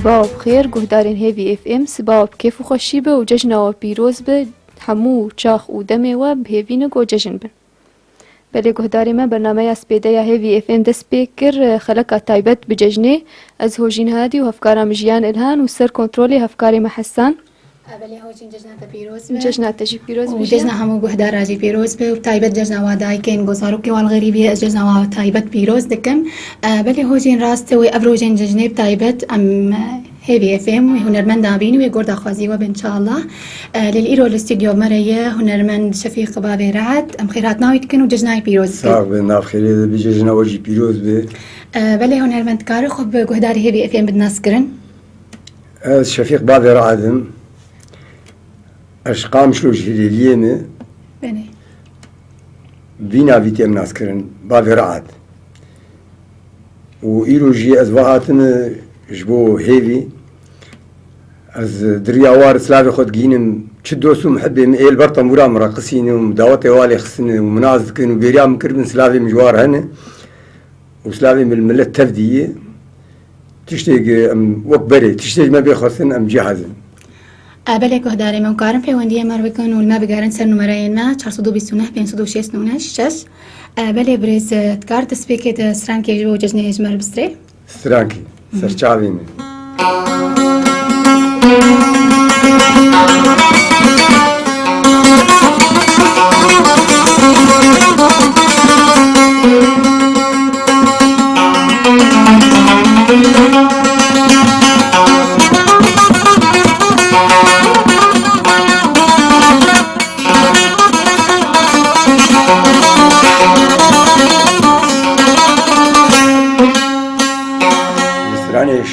سباو بخير جهدارين هيفي اف ام سباو بكيف وخشيبه وججنا وبيروز به حمو چاخ و دمه و بهيفينك و ججن بن بله جهداري ما برنامج سبيدايا هيفي اف ام دس بيكر خلقة تايبت بججنه از هوجين هادي وهفكارا مجيان الهان وسر كنترولي هفكاري محسان بله هوجين ججنا بيروز ججنا تجي بيروز وججنا همو جهدار راجي بيروز به وتايبت ججنا واداي كين جوزاروكي والغريبية ججنا وتايبت بيروز دكم بله هوجين راسته وأبروجين ججنه بتايبت أم هيفي اف ام هنرمند عبيني ويقول داخوازي وب ان شاء الله للإيرو الاستوديو مرية هنرمند شفيق بابي رعد ام خيراتنا ويتكن وججناي بيروز صاحب ناف خير بججنا وجي بيروز به بله هنرمند كارو خب جهداري هيفي اف ام بدنا سكرن شفيق بابي رعدم اشقام شوش اليمه بله بينا فيتيم ناسكرن بابي رعد وإيرو جي ازواهاتن جبو هيفي از درياوار سلافي خود جينم تشدوسو محبي مئيل برطا مورا مراقصين ومداوطي والي خصن ومنازكن وبيريا مكربن سلافي مجوار هن وسلافي من الملت تفدية تشتيق ام وكبري تشتيق ما بيخصن ام جهازن بله جهداري ممكارن في وندية مروكن والما بقارن سر نمرين ما 429 526 6 بله بريز تكارت سبيكت سرانكي جبو ججني اجمال بستري سرانكي سرچاوين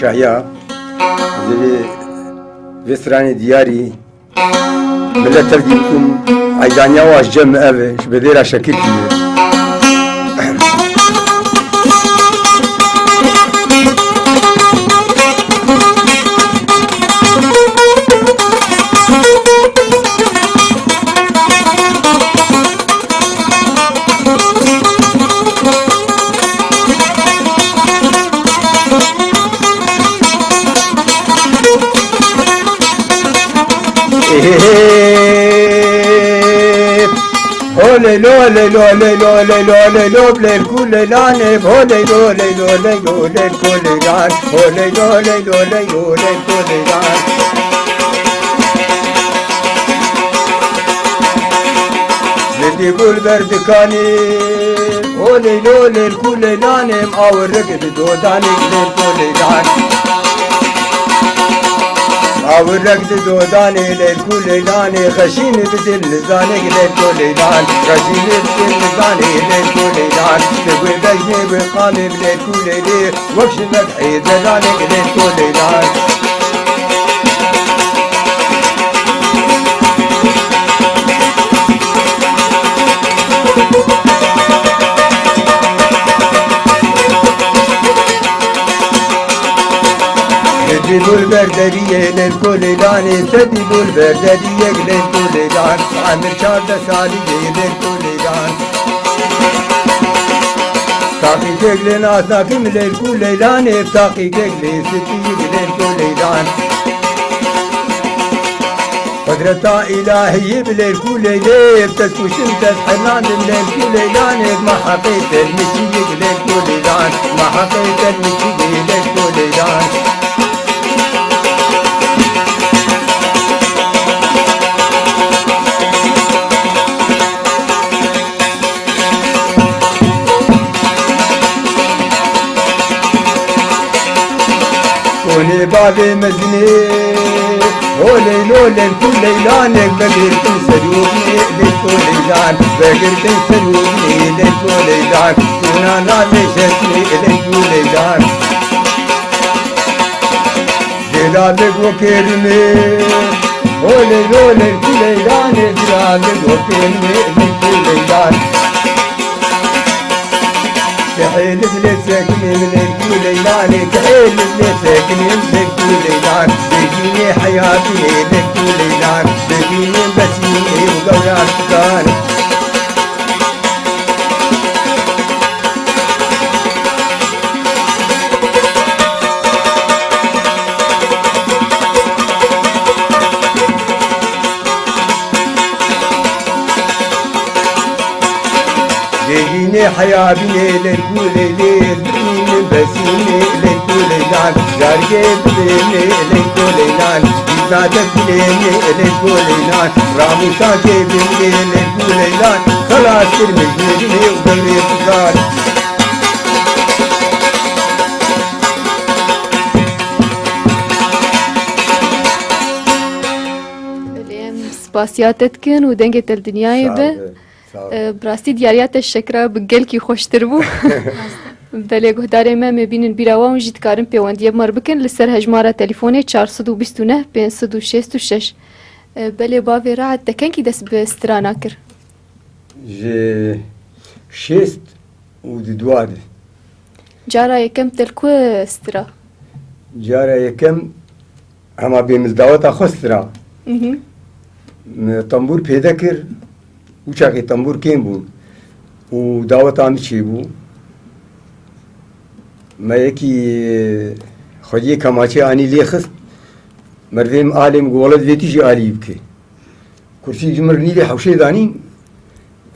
شاهيا في سراني دياري ملة تبديكم عيدانيا واش جمع أبي شبديرا شكيتي هولي لولي لولي لولي لولي لولي الكل لانب هولي لولي لولي لولي الكل لان هولي لولي لولي لولي الكل لان بدي قول بردكاني هولي لولي الكل لانب او الرقد دوداني الكل لان او الرقد دوداني للكل لاني خشين بدل لزاني للكل لان خشين بدل لزاني للكل لان تقوي بجني بقامي للكل لي وكش مدحي زلاني للكل لان تديبو البردرية للكل لاني تديبو البردرية للكل لان عمر شاردة سالية للكل لان تاقي تقل ناس ناكم للكل لاني تاقي تقل ستيق للكل لان قدرة إلهية بالكل ليب تسكوشن تسحنان للكل لاني ما حقيت المشيق للكل لان ما حقيت المشيق للكل لان هولي بابي مزني هولي لولي الكل ليلانك بقير تنسلوني للكل ليلان بقير تنسلوني للكل ليلان كنا نالشتني للكل ليلان جلالك وكرمي هولي لولي الكل ليلان جلالك وكرمي للكل ليلان كحيل بلسكني من الكل ليلاني كحيل بلسكني من الكل ليلان بيجيني حياتي للكل ليلان بيجيني بسيني وقوي عالسكان حيا بني للكولي ليل من بسيني للكولي لان جارجي بني للكولي لان بيزاتك بني للكولي لان رامو ساكي بني للكولي لان خلاص المجنوني وقلبي فكار سپاسیاتتکن و دنگت الدنیای به براستی دیاریات الشکر بگل کی خوشتر بو بله گهدار ما مبینن بیراوان جیت کارم پیوندی مر بکن لسر هجماره تلفون 429 566 بله باوی راحت دکن کی دست به استرانا کر جي شيست ودوار جارا یکم تلکو استرا جارا يكم هما بمزداوتا خسرا طنبور پیدا کر و چاقی طنبور کیم بون و دعوت آمی چی بو ما یکی خودی کماچه آنی لیخست مرویم آلیم گولد ویتی جی آلی بکه کرسی جمر نیلی حوشه دانین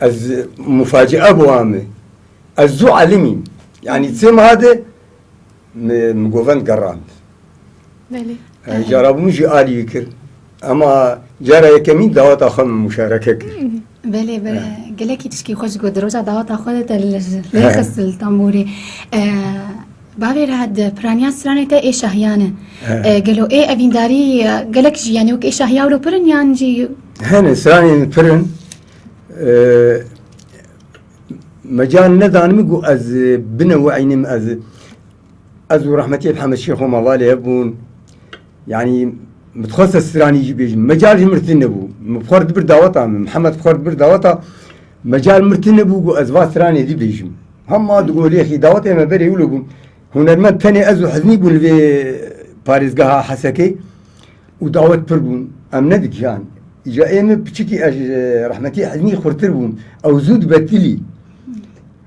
از مفاجئه بو آمه از زو علمیم يعني تسمى هذا مقوفن قراند بله جرب مجي آلي يكر اما جرى يكمين دعوات اخم مشاركه كر بله گلکی تشکی خوش گود روزا دعوت خودت لیخست التنبوری باوی راد پرانیا سرانه تا ای شهیانه گلو ای اوینداری گلک جی یعنی وک ای شهیا ولو پرن یان جی هنا سراني پرن مجال ندانم گو از بنو عينم از ورحمتي محمد الشيخ وموالي هبون يعني متخصص سراني يجي بيجي مجال مرتنبو مفخر بر دعوتا محمد فخر بر دعوتا مجال مرتنبو جو ازوا سراني دي بيجي هم ما تقول يا اخي دعوتا ما بري يقولوا هنرمن ثاني ازو حزني بون في باريزغا حسكي ودعوت بربون ام ندك جان اجا ايم بتشكي رحمتي حزني خرتربون او زود بتلي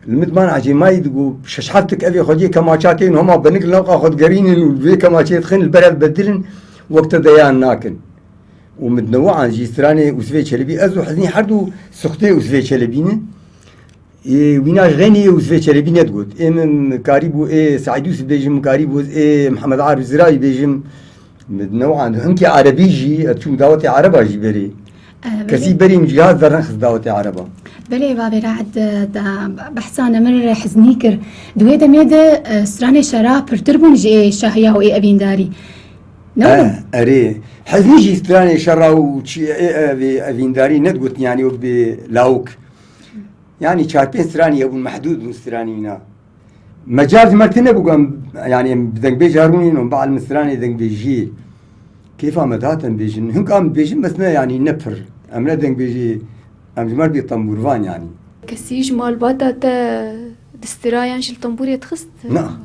المدمان عجي ما يدقوا ششحتك ابي خدي كما شاكين هما بنك لقا خد قرين وفي كما تخن البلد بدلن وقت ديان ناكن ومتنوعا جي سراني وسفي شلبي ازو حزني حردو سختي وسفي شلبينه ويناش غني وسفي شلبينه تقول من كاريبو سعيدوس بيجم كاريبو محمد عارف زراي بيجم متنوعا انك عربي جي تشوف دعوتي عربه جي بري كسي بري من جهاز درنخ دعوتي عربه بله بابي رعد بحثانا مر حزنيكر دوي دميدا سراني شرا برتربون جي شاهيا و اي ابينداري نو اري حزني جي سراني شرا و ابينداري ندقت يعني وبلاوك يعني شاربين سراني ابو محدود من سراني هنا مجاز مرتنا بقى يعني بدك بيجاروني وبعد من سراني بدك بيجي كيف مداتا بيجن هم كان بيجن بس يعني نفر امنا بدك بيجي امجمال بيطنبورفان يعني كسيج مال باتا تا دسترايان شل طنبور يتخست نعم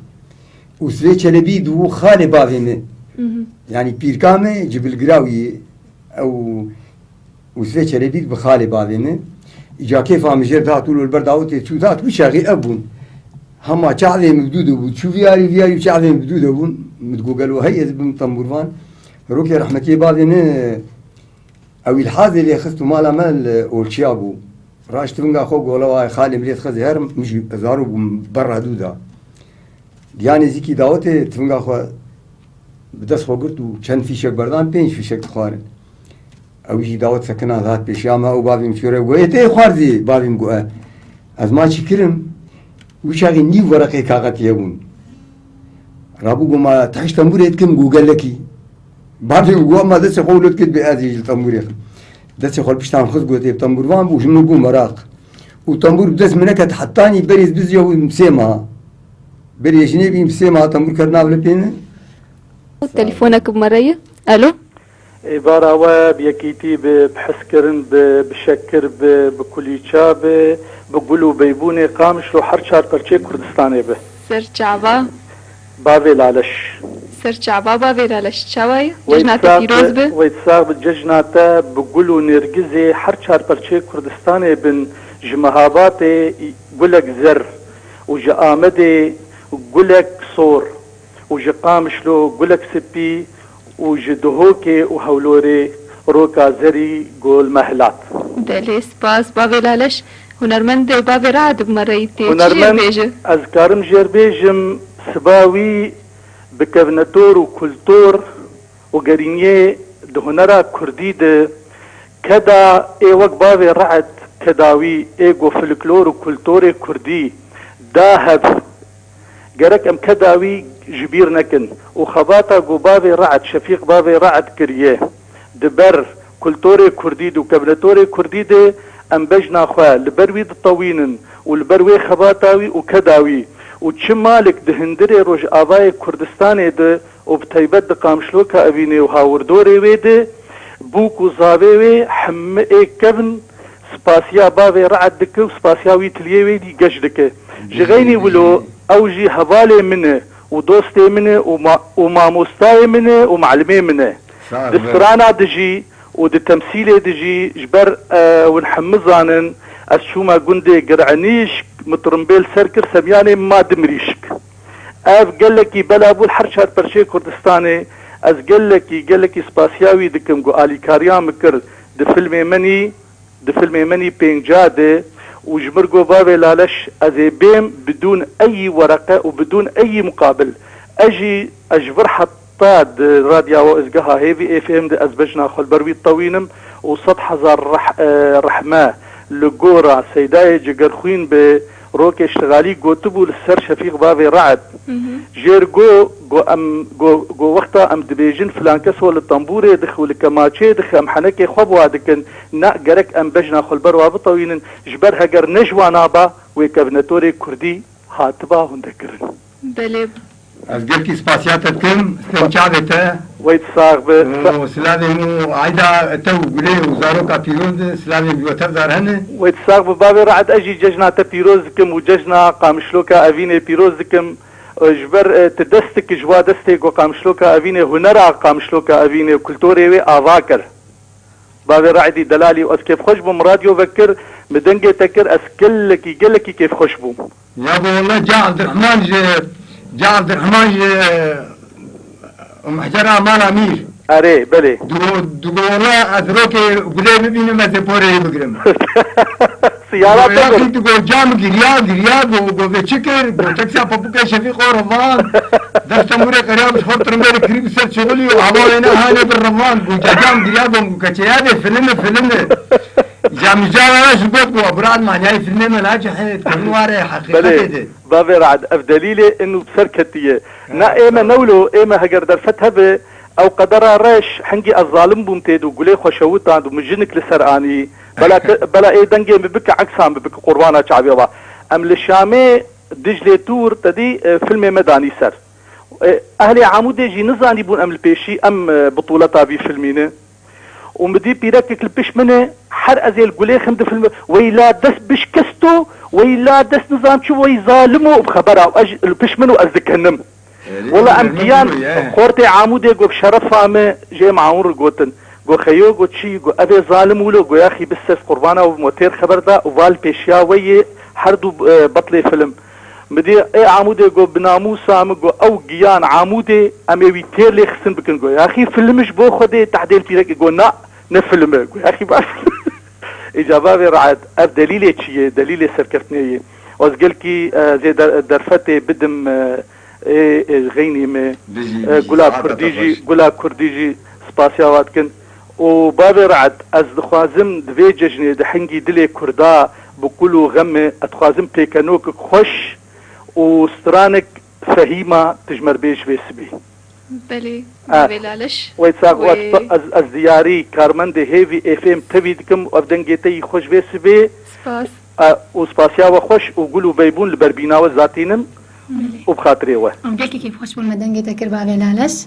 وسوي شلبي دو خالي بافيمه يعني بيركامه جبل قراوي او وسوي شلبي بخالي بافيمه اجا كيف امجر داتول البرداوت شو ذات وشاغي ابون هما شعبي مبدود ابو تشوفي ياري شعبي مبدود ابون متقولوا هي بمطنبورفان روكي رحمتي بافيمه او الحاضر اللي خستو مالا مال اولشيابو راش تفنقا خو قولوا خالي مليت خزي هر مش زارو برا دودا يعني زيكي داوتي تفنقا خو بدس خو قلتو چند فيشك بردان 5 فيشك خوارن او يجي داوت سكنا ذات بشياما او بابي مشوره ويتي خوارزي بابي مقوا از ما شكرم وشاغي ني ورقه كاغت يبون رابو قما تحش تموريتكم جوجل لكي بعدين قوام ما دس قولت كده بأزيج التنبور دس خال بيشتغل خذ قوتي بتنبور وان بوش منو قوم مراق وتنبور دس منك حطاني بريز بزيا ومسيمة بريز جنبي مسيمة تنبور كرنا ولا بين تليفونك بمرية الو عبارة وبيكيتي بحسكرن بشكر بكل شاب بقولوا بيبوني قامش لو حرشار برشي كردستاني به سر شعبا بابي لالش سرچعبا باویرا لشچاوی جناتا پیروز به ويتساق ججناتا بقولوا نرجزي حرشار برشي كردستاني بن جمهاباتي قلك زر وجامدي قلك صور وجقامشلو قلك سبي وجدهوكي وهولوري روكا زري قول مهلات دلی سپاس باویرا لش هنرمند بابي رعد بمريتي هنرمند از كارم جربيجم سباوي بكفنتور وكولتور وقرينيه دهنرا كردي ده كدا اي وق بابي رعد كداوي ايغو فلكلور وكولتور كردي داهب قرك ام كداوي جبير نكن وخباتا جو بابي رعد شفيق بابي رعد كريه دبر كولتور كردي دو كبنتور كردي ده ام بجنا خوا لبروي الطوينن والبروي خباتاوي وكداوي وشمالك دهندري روج آبای کردستان ده وبتيبت قامشلوكا ابيني وهاوردوري ويده بوكو زاوي حم اي كفن سباسيا بابي رعد دك سباسيا ويتليه ويدي قش دك جغيني ولو اوجي هبالي منه ودوستي منه وماموستاي منه ومعلمي منه دسترانا دجي ودتمثيلي دجي جبر ونحمزانن اشوما قندي قرعنيش مترمبيل سركر سمياني ما دمريشك اف قالكي بلا ابو الحرشات برشي كردستاني از قالكي سباسياوي دكم قو آلي كاريان مكر دفيلمي مني بينجاده وجمرقو بابي لالش ازي بيم بدون اي ورقة وبدون اي مقابل اجي اجبر حطاد راديو ازقها هيفي اف ام ده ازبجنا خلبروي الطوينم وسطح هزار رحماه لقورا سيداي جقرخوين بروكي اشتغالي قوتبو للسر شفيق بابي رعد جير جو وقتا ام دبيجن فلان كسو للطنبوري دخو لكماتشي دخ ام حنكي خبوا دكن نا قرك ام بجنا خلبر وابطوين جبرها قر نجوانا با ويكابنتوري كردي هاتبا هندكرن بلي از قلكي سباسياتت كم استنشادته ويتصاغ وسلامي مو عيدا تو قليه وزاروكا بيروز سلامي بيوتر زارهن ويتصاغ ببابي رعد اجي ججنا تبيروزكم وججنا قامشلوكا افيني بيروزكم جبر تدستك جوا دستك وقامشلوكا افيني هنرا قامشلوكا افيني وكلتوري وي اذاكر بابي رعدي دلالي واس كيف خوش بم راديو فكر مدنجي تكر اسكلكي قلكي كيف خوش بم يا ابو والله جاء عبد الرحمن محجرة مال امير اري بلي دو والله اذروكي قليه ببيني ما تبوري بقرم سيارات يا دو جام غرياب وغو بشكر غو تكسا بابوكا شفيق ورمان دست اموري قريب خور ترمبير قريب سر شغلي وعبالينا هاني بالرمان غو جام غرياب وغو كچيادي فيلم جام جاوانا شبوت غو ابراد معناي فيلم ملاجح كنواري حقيقة بابي رعد افدليلي انه بسركتيه نا ايما نولو ايما هقر درفتها به او قدرها ريش حنجي الظالم بومتيد وقولي خوشوتان ومجنك لسراني بلا اي دنجي مبكى عكسان ببكى قربانا شعبي ام للشامي دجلي تور تدي فيلم مداني سر اهلي عمودي جي نزاني بون ام البيشي ام بطولتها بفيلمينه ومدي بيركك البش منه حر ازيل قولي خمد فيلم ويلا دس بش كستو ويلا دس نظام شو ويظالمو بخبره واج البش منه ازكنم والله ام ديان خورتي عمودي قو بشرف فامه جي معون رقوتن قو خيو قو تشي قو ابي ظالم ولو قو يا اخي بس قربانه وموتير خبر دا وفال بيشيا وي حردو بطلي فيلم مدي اي عمودي قو بناموسا قو او جيان عمودي امي ويتير لي خسن بكن قو يا اخي فيلمش بو خدي تحديل بيرك قو نا نفيلم قو يا اخي بس اجابه رعد اب دليل تشي دليل سركفتني وزقلكي زي درفتي بدم غيني ما قولا كرديجي سباسيا واتكن وبابي رعد از دخوازم دوي ججني دحنجي دلي كردا بكلو غمي اتخوازم بيكانوك خوش وسترانك فهيمة تجمر بيش بيسبي بلي بلالش ويتساق از دياري كارمند هيفي اف ام تبيدكم وابدنجيتي خوش بيسبي سباس وسباسيا وخوش وقولوا بيبون لبربينا وزاتينم وبخاطري وه بحكي كيف خوش بالمدنجة تكر بابي لالش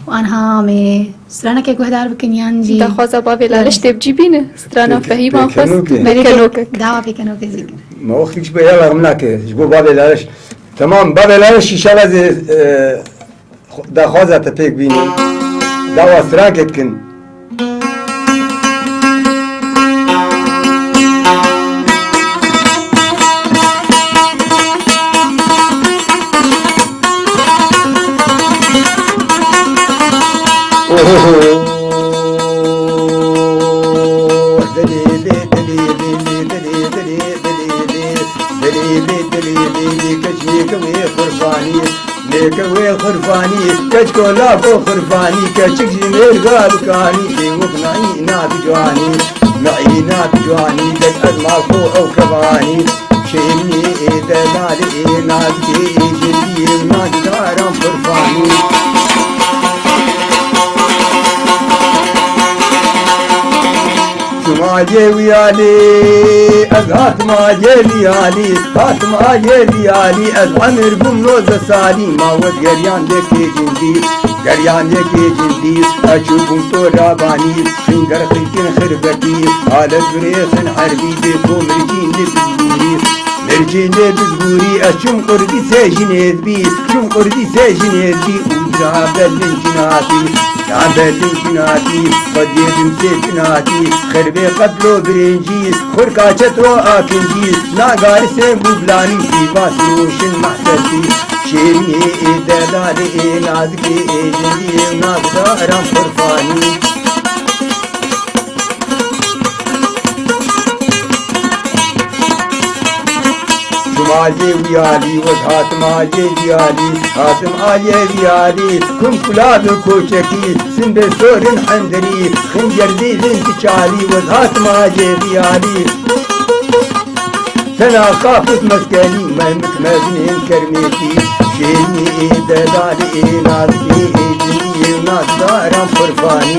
وانها مي سترانا كي قهدار بكنيان جي دخوازا بابي لالش تبجيبينه سترانا فهيمة خاص بيكانوكك دعوة بيكانوك ذكر ما وقتك شبه يلا غمناك جبو بابي لالش تمام بابي لالش ان شاء الله زي دخوازا تبيك بيني دعوة سترانا كتكن دلي كشكولا خرفاني كشك جميل غابكاني في وقنعي ناب جواني معي ناب جواني قد أزمع فوق وكباني شيني دلالي نازكي جدي ونادارم خرفاني ما جيويالي أزهات ما جيليالي هات ما جيليالي أزعمر بمنوز سالي ما ود قريان لكي جندي قريان لكي جندي أشوفهم طراباني خنقر خلقين خربتي على بريخ حربي بيكو مرجين لبزبوري مرجين لبزبوري أشم قردي ساجنيد بي شم قردي ساجنيد بي ودرع بالجناتي عبد جناتي قد يدم سيفناتي خربي قبلو برنجي خركا چترو آكنجي ناقار سيم ببلاني في باسروشن محسرتي شيرني دلالي نازكي جندي نازدارم خرفاني ماجي ويالي وزهات ماجي ويالي هاتم آلي ويالي كم كلاب كوشكي سند سورن حندري خنجر ديزن تشالي وزهات ماجي ويالي سنا خافت مسكني مهمك مزنين كرميتي شيني دلالي نازكي جني نازدارم خرفاني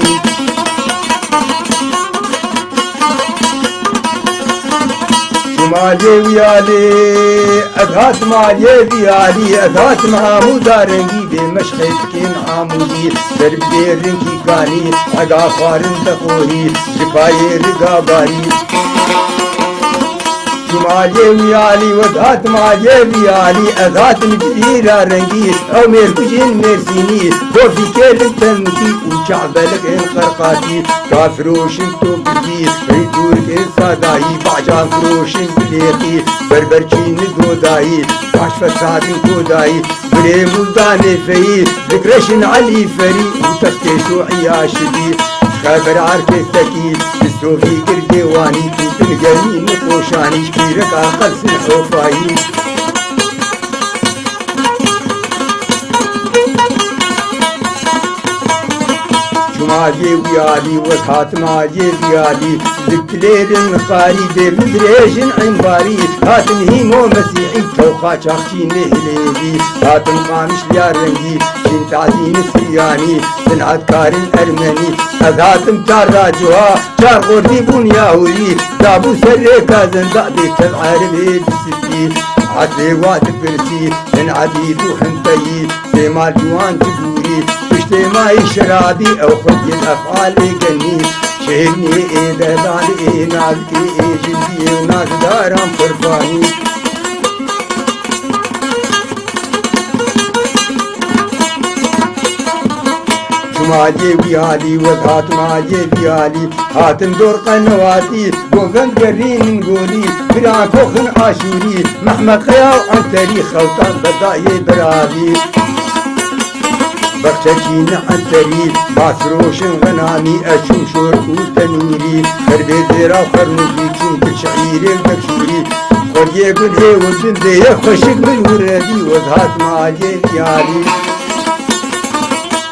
ماجي ويالي أذهات ماجي ويالي أذهات محمودا رنجي بمشخيتكين عامودي درب دير رنكي كاني عقا خارن تقوهي شفاي رقاباري ماجي ويالي وذهات ماجي ويالي أذهات مجديرا رنجي أو ميركجين ميرسيني بوفي كيلن تنكي وشعبلك انخرقاتي كافروشن توبكي ريدورك انساداي بعجان فروشن بليقي بربرچين قوداي باش فسادن قوداي بري ملدان فيي ذكرشن علي فري وتفتيشو عياشدي خبر عركستكي بسوفي قردواني توتن قرمي نقوشاني شكيرك آخر سنحوفاي ماجي ويالي وسهات ماجي ويالي ذكلير قاري بمدريجن عنباري هاتم هيمو مسيحي توقع شاخشين لهليلي هاتم قامش ليارنجي شين تعزين السرياني سنعت كارن أرمني هاتم تار راجوها شار غردي بون ياهولي دابو سريكا زندادي كالعربي بستي عدلي واد برسي من عديد وحنتي سيمال جوان تقولي تشتي ماي شرابي او خدي الافعال قني شهرني دلالي نازكي جدي ناز دارم قرباني ماجي ويالي وذات ماجي ويالي هاتم دور قنواتي بوغن قرين نقولي براكو خن عاشوري محمد خياو عن تاريخ خوطان بداية برابي بخششين عن تاريخ باسروشن غنامي أشم شور وتنوري خربي ديرا وخرنوكي كن كل شعيري وبكشوري خد يقول هي والبندي يخشك بالوردي وذات ماجي ويالي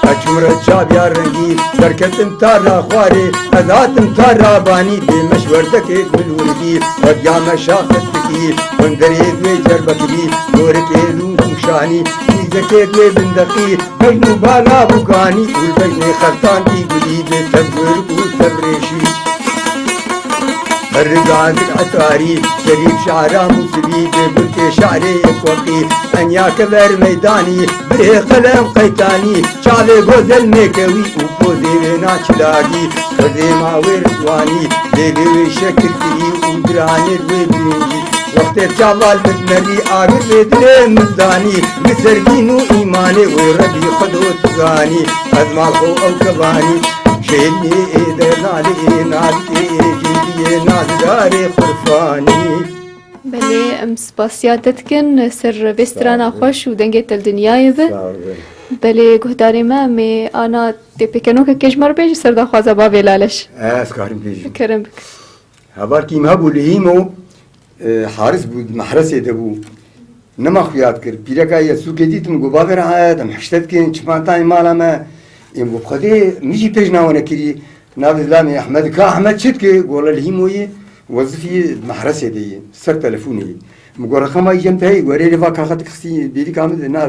أجمرة شاب يا رنجي بركتم تارا خواري أذاتم تارا باني بمشورتك بالوردي وديا مشاقتكي وندريد وجربكي دورك لون خوشاني ميزك بندقي بجنو بالا بوكاني والبجن خرطان دي قلي بتبرك وتبريشي الرقاد العطاري شريف شعرا مسلي ببلت شعري اكوقي انيا كبر ميداني بره قلم قيتاني شعلي غزل ميكوي وقوزي وينا چلاقي خزي ماوي رضواني ديوي شكل فيه ودراني الويبينجي وقت الشعبال بدمري آغر بيدلي مزداني بسردينو إيماني وربي خدو تغاني أزمال خو أو كباني شيلني دلالي نادي جيدي نازداري خرفاني بله ام سپاسیاتتکن سر بسترانا خوش و دنگت الدنیای به بله گهداری ما می آنا تپکنو که کشمر بیش سردا خوازه با ولالش اسكارم بيجي کرم بک هبار كيم هبو لهيمو حارس بود محرس يدبو نما خویاد کرد پیرکا یه سوکه دیتم گو باور عادم حشتت کن چپانتای مالا ما یم گو بخده میجی پیش نوانه کری ناو اسلامی احمد که احمد چید که گولا الهیموی وظیفی محرسه دیه سر تلفونی مگو رقمایی جمتهی گوری رفا کاخت کسی بیری کامد نا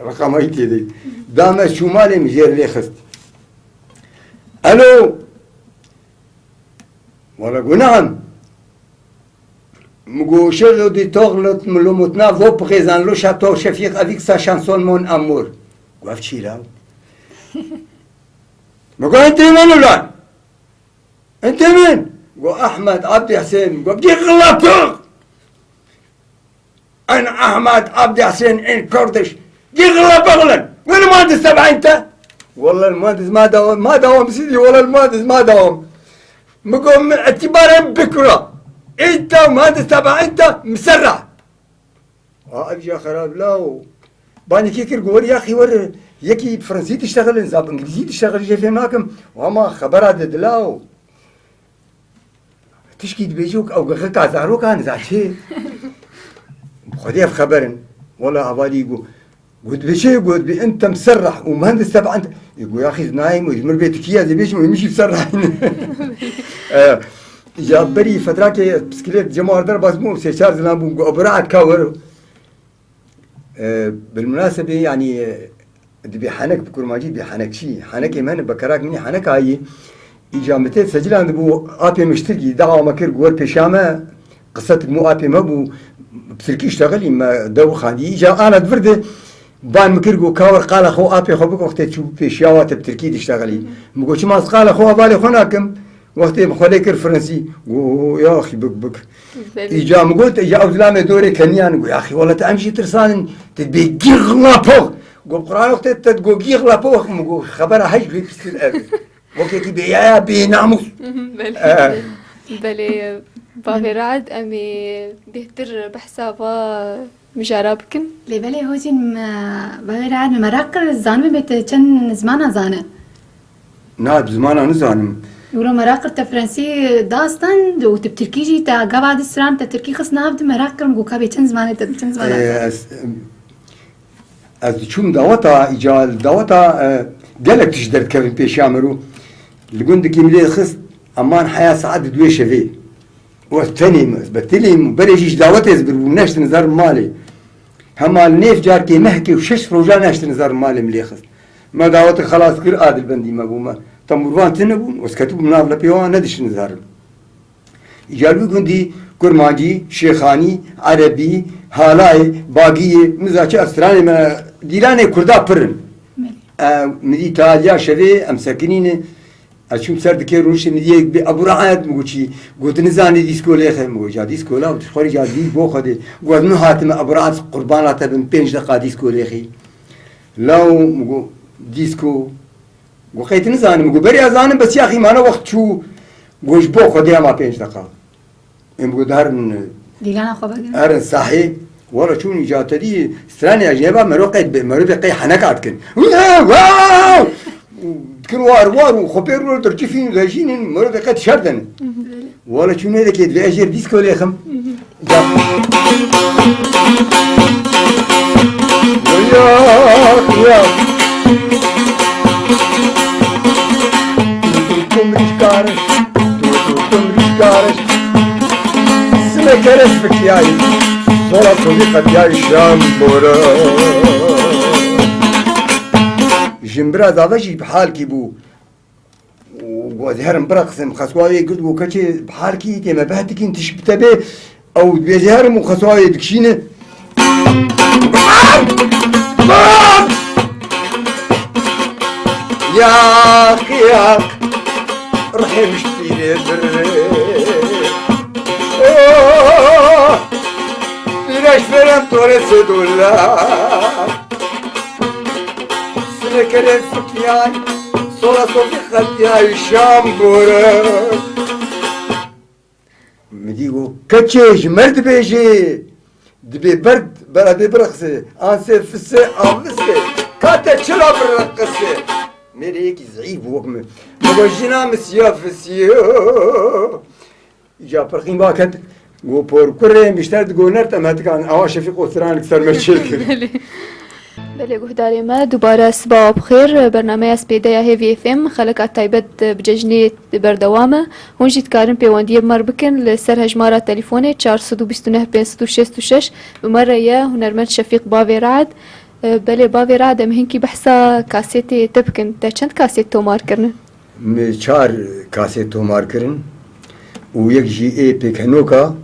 رقمایی تیدی دام شمال میجیر لی خست الو ولا گو نعم مگو شلو دی تغلط ملو متنا و بغیزان لو شاتو شفیق افیک سا شانسون مون امور گفت چی راو مگو انت من الان انت من گو احمد عبد حسين گو بدي غلطك انا احمد عبد حسين ان كردش دي غلط بغلن وين المهندس تبع انت والله المهندس ما داوم سيدي والله المهندس ما داوم مقوم اعتبارا بكره انت ومهندس تبع انت مسرع ابجي خراب لا باني كيكر قول يا اخي ور يكي بفرنسي تشتغل نظام انجليزي تشتغل جاي في ماكم وما خبرات دلاو تشكي بيجوك او غكا زارو كان زاتشي خديه في خبرن والله عبالي يقول قلت بشي قلت انت مسرح ومهندس تبع انت يقول يا اخي نايم ويجمر بيتك يا زي بيش ويمشي مسرح جاب بري فترة بسكليت جماعة در بس مو سيشار زلام بو ابرعت كاور بالمناسبة يعني دبي حنك بكل ماجي دبي حنك شي حنك يمان بكراك مني حنك هاي إجامتي سجل عند بو أبي مشتري دعوة مكر جوار بيشامة قصة مو أبي ما بو بسركي اشتغل ما دو خاني إجا أنا دفرد بان مكر جو كاور قال أخو أبي خو بك وقت تشوف بيشاوات بتركي تشتغلي مقولش ما قال أخو أبالي خناكم وقت مخليك الفرنسي يا أخي بك إجا مقولت إجا أوزلام دوري كنيان يا أخي والله تأمشي ترسان تبي جيغلا بوغ قو قرآن وقت تتقو جيغلا بوغ مقول خبرها هاي في الأب وكي بيا بيناموس بلي باغراد أمي بيهتر بحسابا مجربكن لبلي هوجين بغير عاد مراقر الزانم بيت كان زمانه زانه ناب زمانه نزانم يقولوا مراقر تفرنسي داستان دو تبتركيجي تا قبعد السرام تتركي خص نابد مراقر مقو كابي كان زمانه كان زمانه از چون دعوتا إجال دعوتا قالك تشدر كيفن بيشامرو لقندك يملي خص أمان حياة سعد دوي شفي والثاني بتلي بريجيش دعوتي يزبر ونشت نزار مالي هما النيف جار كي محكي وشش فروجا نشت نزار مالي ملي خص ما دعوتك خلاص كر عادل بندي ما بوما تمروان تنبون وسكتوا بنافلا بيوان ندش نزار إجال بقندي كرماجي شيخاني عربي هالاي باقية مزاجة أسراني ما ديلاني كردا برن مدي تاجا شوي أم ساكنين أشوف سرد كيروش مدي بأبو رعاد مقولشي قلت نزاني ديسكو ليه مقول جا ديسكو لا وتخرج جا دي بوخدي قلت نو هاتم أبو رعاد قربانات بن 5 دقائق ديسكو ليه لو مقول ديسكو وقيت نزاني مقول بري أزاني بس يا أخي ما أنا وقت شو قوش بوخدي ما 5 دقائق مقول دهرن ديلانا خبر أرن صحيح ورا شوني جات دي استراني أجنبا مروقي حنكات كن واو كن وار وخبر ترجفين غاجين مروقي شردن ولا شوني ذاك يدفع أجر ديسكو ليخم يا توم ريشكارش سمكرش بكياي صورة صديقة يا شام بورا جنبرا دافجي بحال كي بو وزهرم برقصم خسواي قلت بو كتشي بحال كي تيما بهتك انت شبتبه او بزهرم وخسواي دكشينه يا خياك روحي مشتيني ليش فرم تورس دولار سنكرت فكيان صورة صوفي خليها الشام بورا مديقو كتشيش مرد بيجي دبي برد بلا دي برقصي انسي فسي انفسي كاتا تشرب الرقصي ميري هيك زعيب وقمه مبجينا مسيا فسيو جا برقين باكت گو پر کره بیشتر گو نرتم هات کان آوا شفیق اوتران کسر مرچیک بله گهداری ما دوباره صباح بخیر برنامه اسپیده یا هیوی اف ام خلق تایبت بججنی بردوامه هونجید کارن پیوندی بمر بکن لسر هجمارة تليفوني 429 566 بمرة يا هنرمند شفيق باوي رعد بله باوي رعد ام هنكي بحثا كاسيتي تبكن تا چند كاسيت تومار کرن؟ چار کاسیت تومار کرن و یک جی ای پیک هنوکا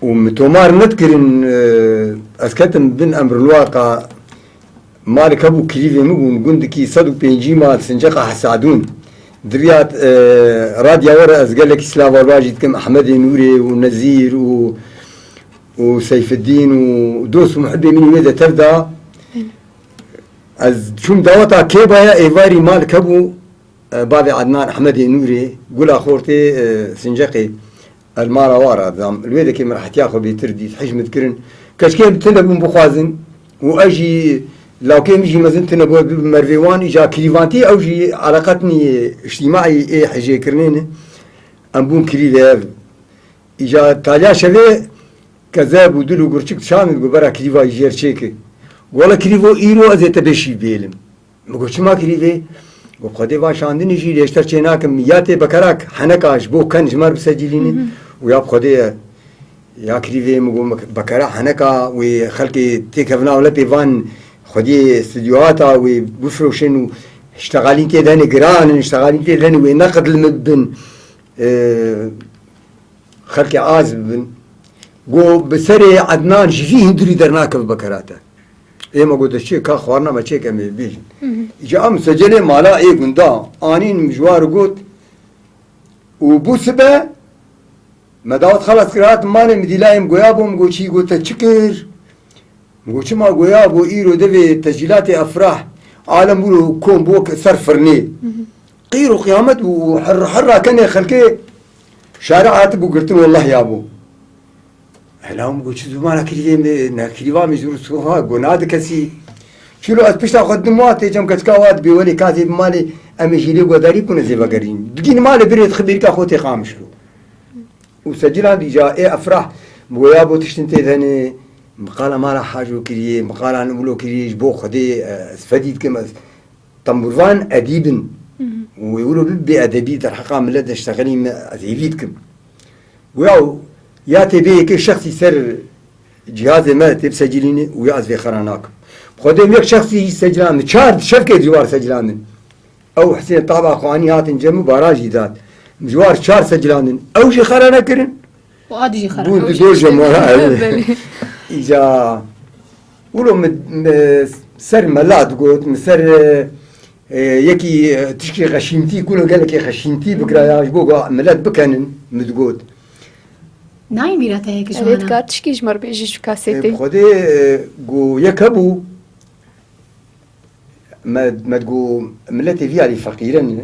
و متومار ندکرن از کتم بن امر الواقع مالك ابو كريفي مقون قندكي صدق بينجي مال سنجقة حسادون دريات راديا ورا از قال لك اسلام والواجد كم احمد نوري ونزير وسيف الدين ودوس محبي مني ماذا تبدا از شوم دواتا كيبا يا ايفاري مالك ابو بابي عدنان احمد نوري قول اخورتي سنجقي المارا وارا ذام الويدا كي راح تاخذ بتردي حجم تكرن كشكي بتنب بخوازن واجي لو كان يجي مثلا تنب مرفيوان اجا كريفانتي او جي علاقتني اجتماعي اي حاجه كرنين امبون كريف اجا تاليا شبه كذاب ودلو قرشك شامل برا كريفا يجير شيك ولا كريفو ايرو از تبشي بيلم مقولش ما كريفي وقدي واشاندني جي ليشتر چناكم ياتي بكراك حنكاش بو كان جمار بسجليني ويا بخدي يا كريفي مقول بكرا حنكا وخلقي تيكفنا ولا بيفان خدي استديوهاتا وبفروشن اشتغالين تيداني جران اشتغالين تيداني ونقد المبن خلقي عازب قو بسري عدنان جفيه هندري درناك بكراتا ايه ما قلت الشيء كا خوارنا ما شيء كمي بيجن جاء مسجله مالا ايه قندا انين مجوار قلت وبوسبه مداوت خلص قرات ماني مديلايم غيابو مغوشي قلت تشكر مغوشي ما غيابو ايرو دبي تسجيلات افراح عالم بولو كوم بوك صرفرني قيرو قيامت وحر حرة كان خلكي شارعات بو قلت والله يا ابو هلاهم قلت شو ما كريفا مجور سوها قناد كسي شلو أتبشت أخذ دموات جم كتكوات بيولي كاتب مالي أمشيلي قداري كنا زي بقرين دقين مالي بريد خبيرك أخوتي خامشلو وسجل عندي جاء إيه أفرح بويا بو تشتنتي ثاني مقالة مالا حاجو كريه مقالة نقولو كريه بو خدي سفديد كما تنبرفان أديبن ويقولوا بأدبي الحقا من لدى اشتغلين أديبيتكم وياو يا تبي كل شخص يسر جهاز ما تبسجليني ويعز في خراناكم خدهم يك شخص يسجلان شارد شفكة جوار سجلان أو حسين طابع خواني هات جمو باراجي ذات جوار شار سجلان أو شي خرانا كرن وادي خرا بود دور جماعة إجا ولو سر ملاد قلت مسر يكي تشكي غشيمتي كله قال لك غشيمتي بكرا يعجبوك ملاد بكنن متقول ناين بيراتا هيك أريد جوانا كارتش كي جمر بيجيش كاسيتي خدي جو يكبو ما تقول ملتي فيها اللي فقيرا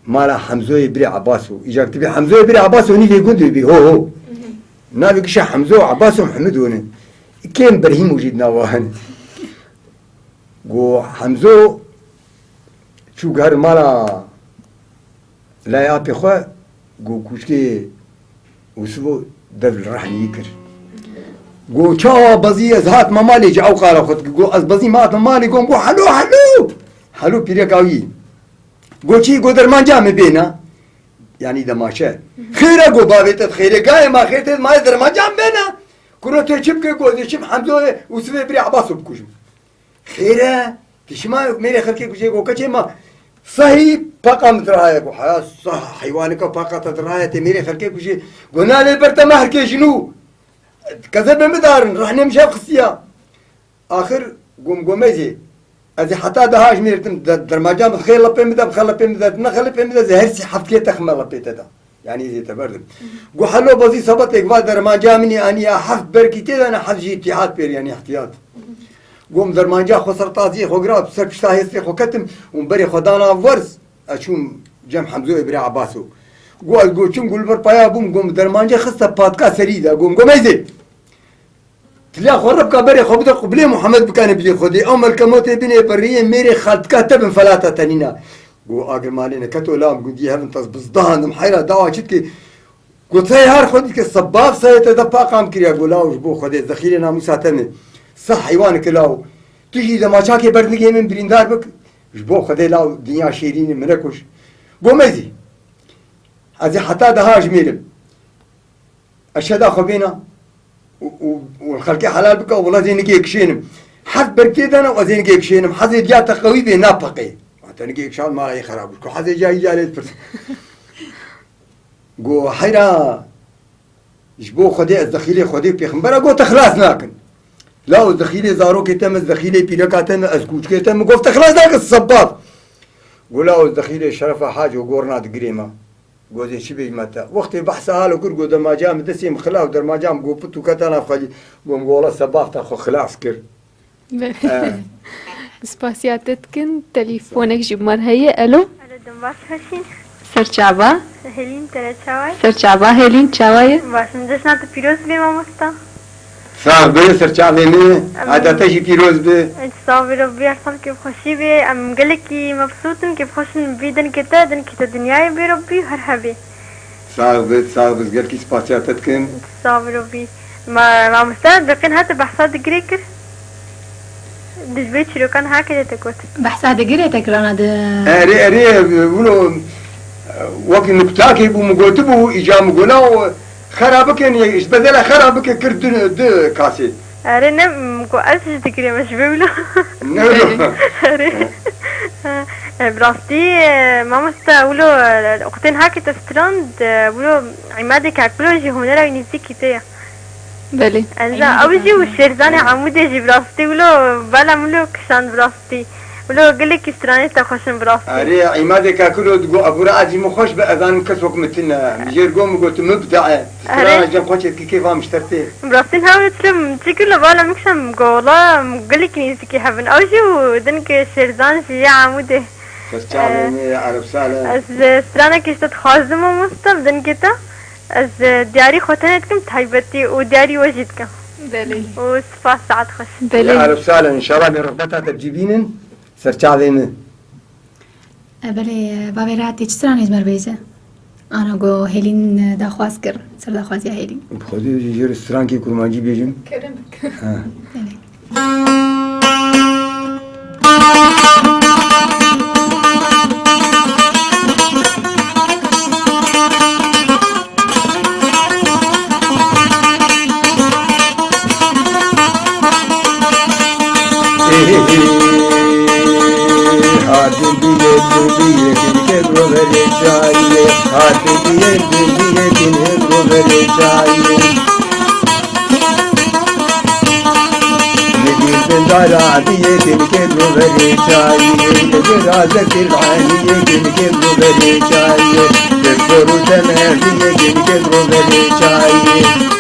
مالا حمزة يبري عباسو إجا تبي حمزة يبري عباسو نيجي يقول بي هو نبي كش حمزة عباسو محمد هون كم برهيم وجدنا وهن جو حمزة شو قهر مالا لا يعطي خو جو كوشكي وسبو دبل راح يكر قو شا بزي ازهات ما مالي جا او قال اخذ قو از بزي مات مالي قوم قو حلو حلو حلو بيريكاوي قو شي قو درمان جامي بينا يعني دماشة خيره قو بابيت خيره قاي ما خيرت ما درمان جام بينا كنا تشبك قو تشب حمزه وسبي بري عباسو بكوجم خيره تشما ميري خلكي كوجي قو كشي ما صحيح بقى مترايك وحياة صح حيوانك بقى تترايك ميري خلكي كوجي قلنا لي برتا هركي شنو كذا بمدار راح نمشي بخصيا اخر قوميزي ازي حتى دهاج ميرتم درماجان بخير لبي مدا بخير لبي مدا نخل لبي مدا زي هرسي حفكي تخمل لبي تدا يعني زي تبردم قو حلو بزي صبتك بعد درماجا مني اني حف بركي تدا انا حف جي اتحاد بير يعني احتياط قوم درمانجا خسر طازي خو قراب سر بشتا هيستي خو كتم ومبري خدانا ورز اشوم جم حمزه ابري عباسو قول شو نقول بربايا بوم قوم درمانجا خسر بادكا سريده قوم ايزي تلا خرب كبري خو بده قبلي محمد بكان بلي خدي ام الكموت بني بريه ميري خالد كتب فلاته تنينا قو اقل مالينا كتو لام قدي هبن تصبصدان محيره دوا شتكي قلت هاي هار خودك الصباف سايت دفا قام كريا قولاو جبو خدي ذخيره ناموسا تم صح حيوانك لاو تجي لما شاكي بردقي من بريندار بك جبو خدي لاو دنيا شيرين منكوش بو مزي هذه حتى دها جميل اشهد اخو بينا والخلق حلال بك والله زين كيكشينم حد بركيد انا وزين كيكشينم حد جات قوي بي نافقي حتى نجيك شال ما راي خراب كو حد جاي جالس قو حيرا جبو خدي الذخيله خدي بيخمبر قو تخلاص ناكن لا الذخيله زارو كتم الذخيله بيلكاتن اسكوت كتم قو تخلاص ناك الصباط قولا الذخيله شرفها حاجه وقورنا دقريمه قوزي شبي متى وقت بحث حاله كل قو ما جام دسيم خلاو در ما جام قو بتو كتانا فجي قوم قولا صباح تاخو خلاص كر سپاسیاتتکن تليفونك جيب مرهية الو الو دنباس هشين سرچابا هلين ترى چاوي سرچابا هلين چاوايه باشم جشنات پیروز بي مامستا صار بي سرچاوي مي عادة شي بيروز بي اتصابي ربي ارسل كيف خوشي بي ام قلكي مبسوطن كيف خوشن بيدن كتا دن كتا دنياي بي ربي هرهبي صار بس قال كي سباسياتتكن اتصابي ربي ما مستعد بقين هات بحثات جريكر دجبيت شلو كان هكذا تكوت بحث هذا قريتك رانا اري ولو وقت نكتاكي بو مقوتبو اجا مقولاو خرابك يعني ايش بدل خرابك كردن د كاسي اري نم كو اسش تكري مش بيقولوا اري براستي ماما استاولو اختين هاكي تستراند بولو عمادك اكلو جي هنا راي نزيكي تيا بله لا اوجي والشيرزاني عمودي جي براستي ولو بلا ملو كشان براستي ولو قلك استراني تخشن براستي اري عمادك اكلو تقو ابو راجي مخش باذان كسوك متنا مجير قوم قلت مبدع استراني جنب خوشت كيف مشترتي براستي هاول تلم تيكل بلا مكشم قولا قلك نيزكي حبن اوجي ودنك شيرزان جي عمودي فستعمل عرب سالة از استراني كشتت خازم ومستم دنكتا از دیاری خوتنتكم تهيبتي ودياري وجدكم بله وصفا ساعات خش بله عرب سالة ان شاء الله برغبتها تجيبين سرچاوي بله بابي راتي چسراني زمر بيزه انا قو هيلين داخواز كر سر داخواز يا هيلين بخدي يجي رستوران كي كرمانجي بيجم كرمك Hadi diye dinle grovere çayı Hadi diye dinle grovere çayı Nedir bendara diye dinle grovere çayı Nedir azekir aniye dinle grovere çayı Doktoru temer diye dinle grovere çayı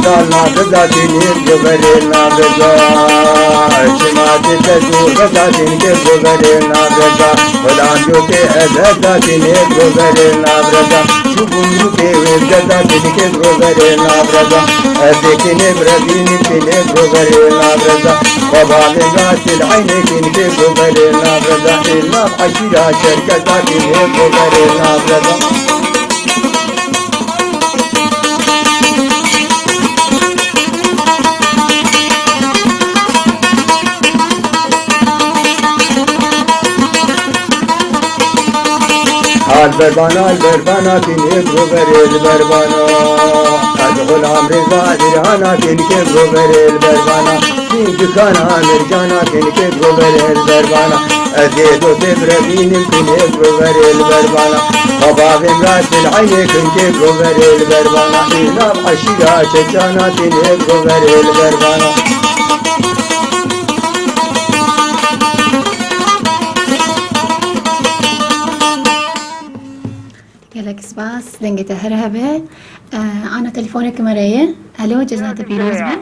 Nabza dinir göbere nabza Çimati tezu gaza dinir göbere nabza Olan yoke ezza dinir göbere nabza Şu bunluke gaza dinir göbere nabza Ezekine bradini dinir göbere nabza Babale gasil ayne dinir göbere nabza İllam aşira şerkata dinir göbere nabza البربانا تنهب غبر البربانا أدخل عمر زادر هانا تنكب غبر البربانا في دكانا مرجانا تنكب غبر البربانا أزيد وتبربين تنهب غبر البربانا خباب راس العين تنكب غبر البربانا إنام عشيرا شجانا تنهب غبر البربانا يلك سباس دنجت هرهبة أنا تليفونك مرية ألو جزنة بيروز بن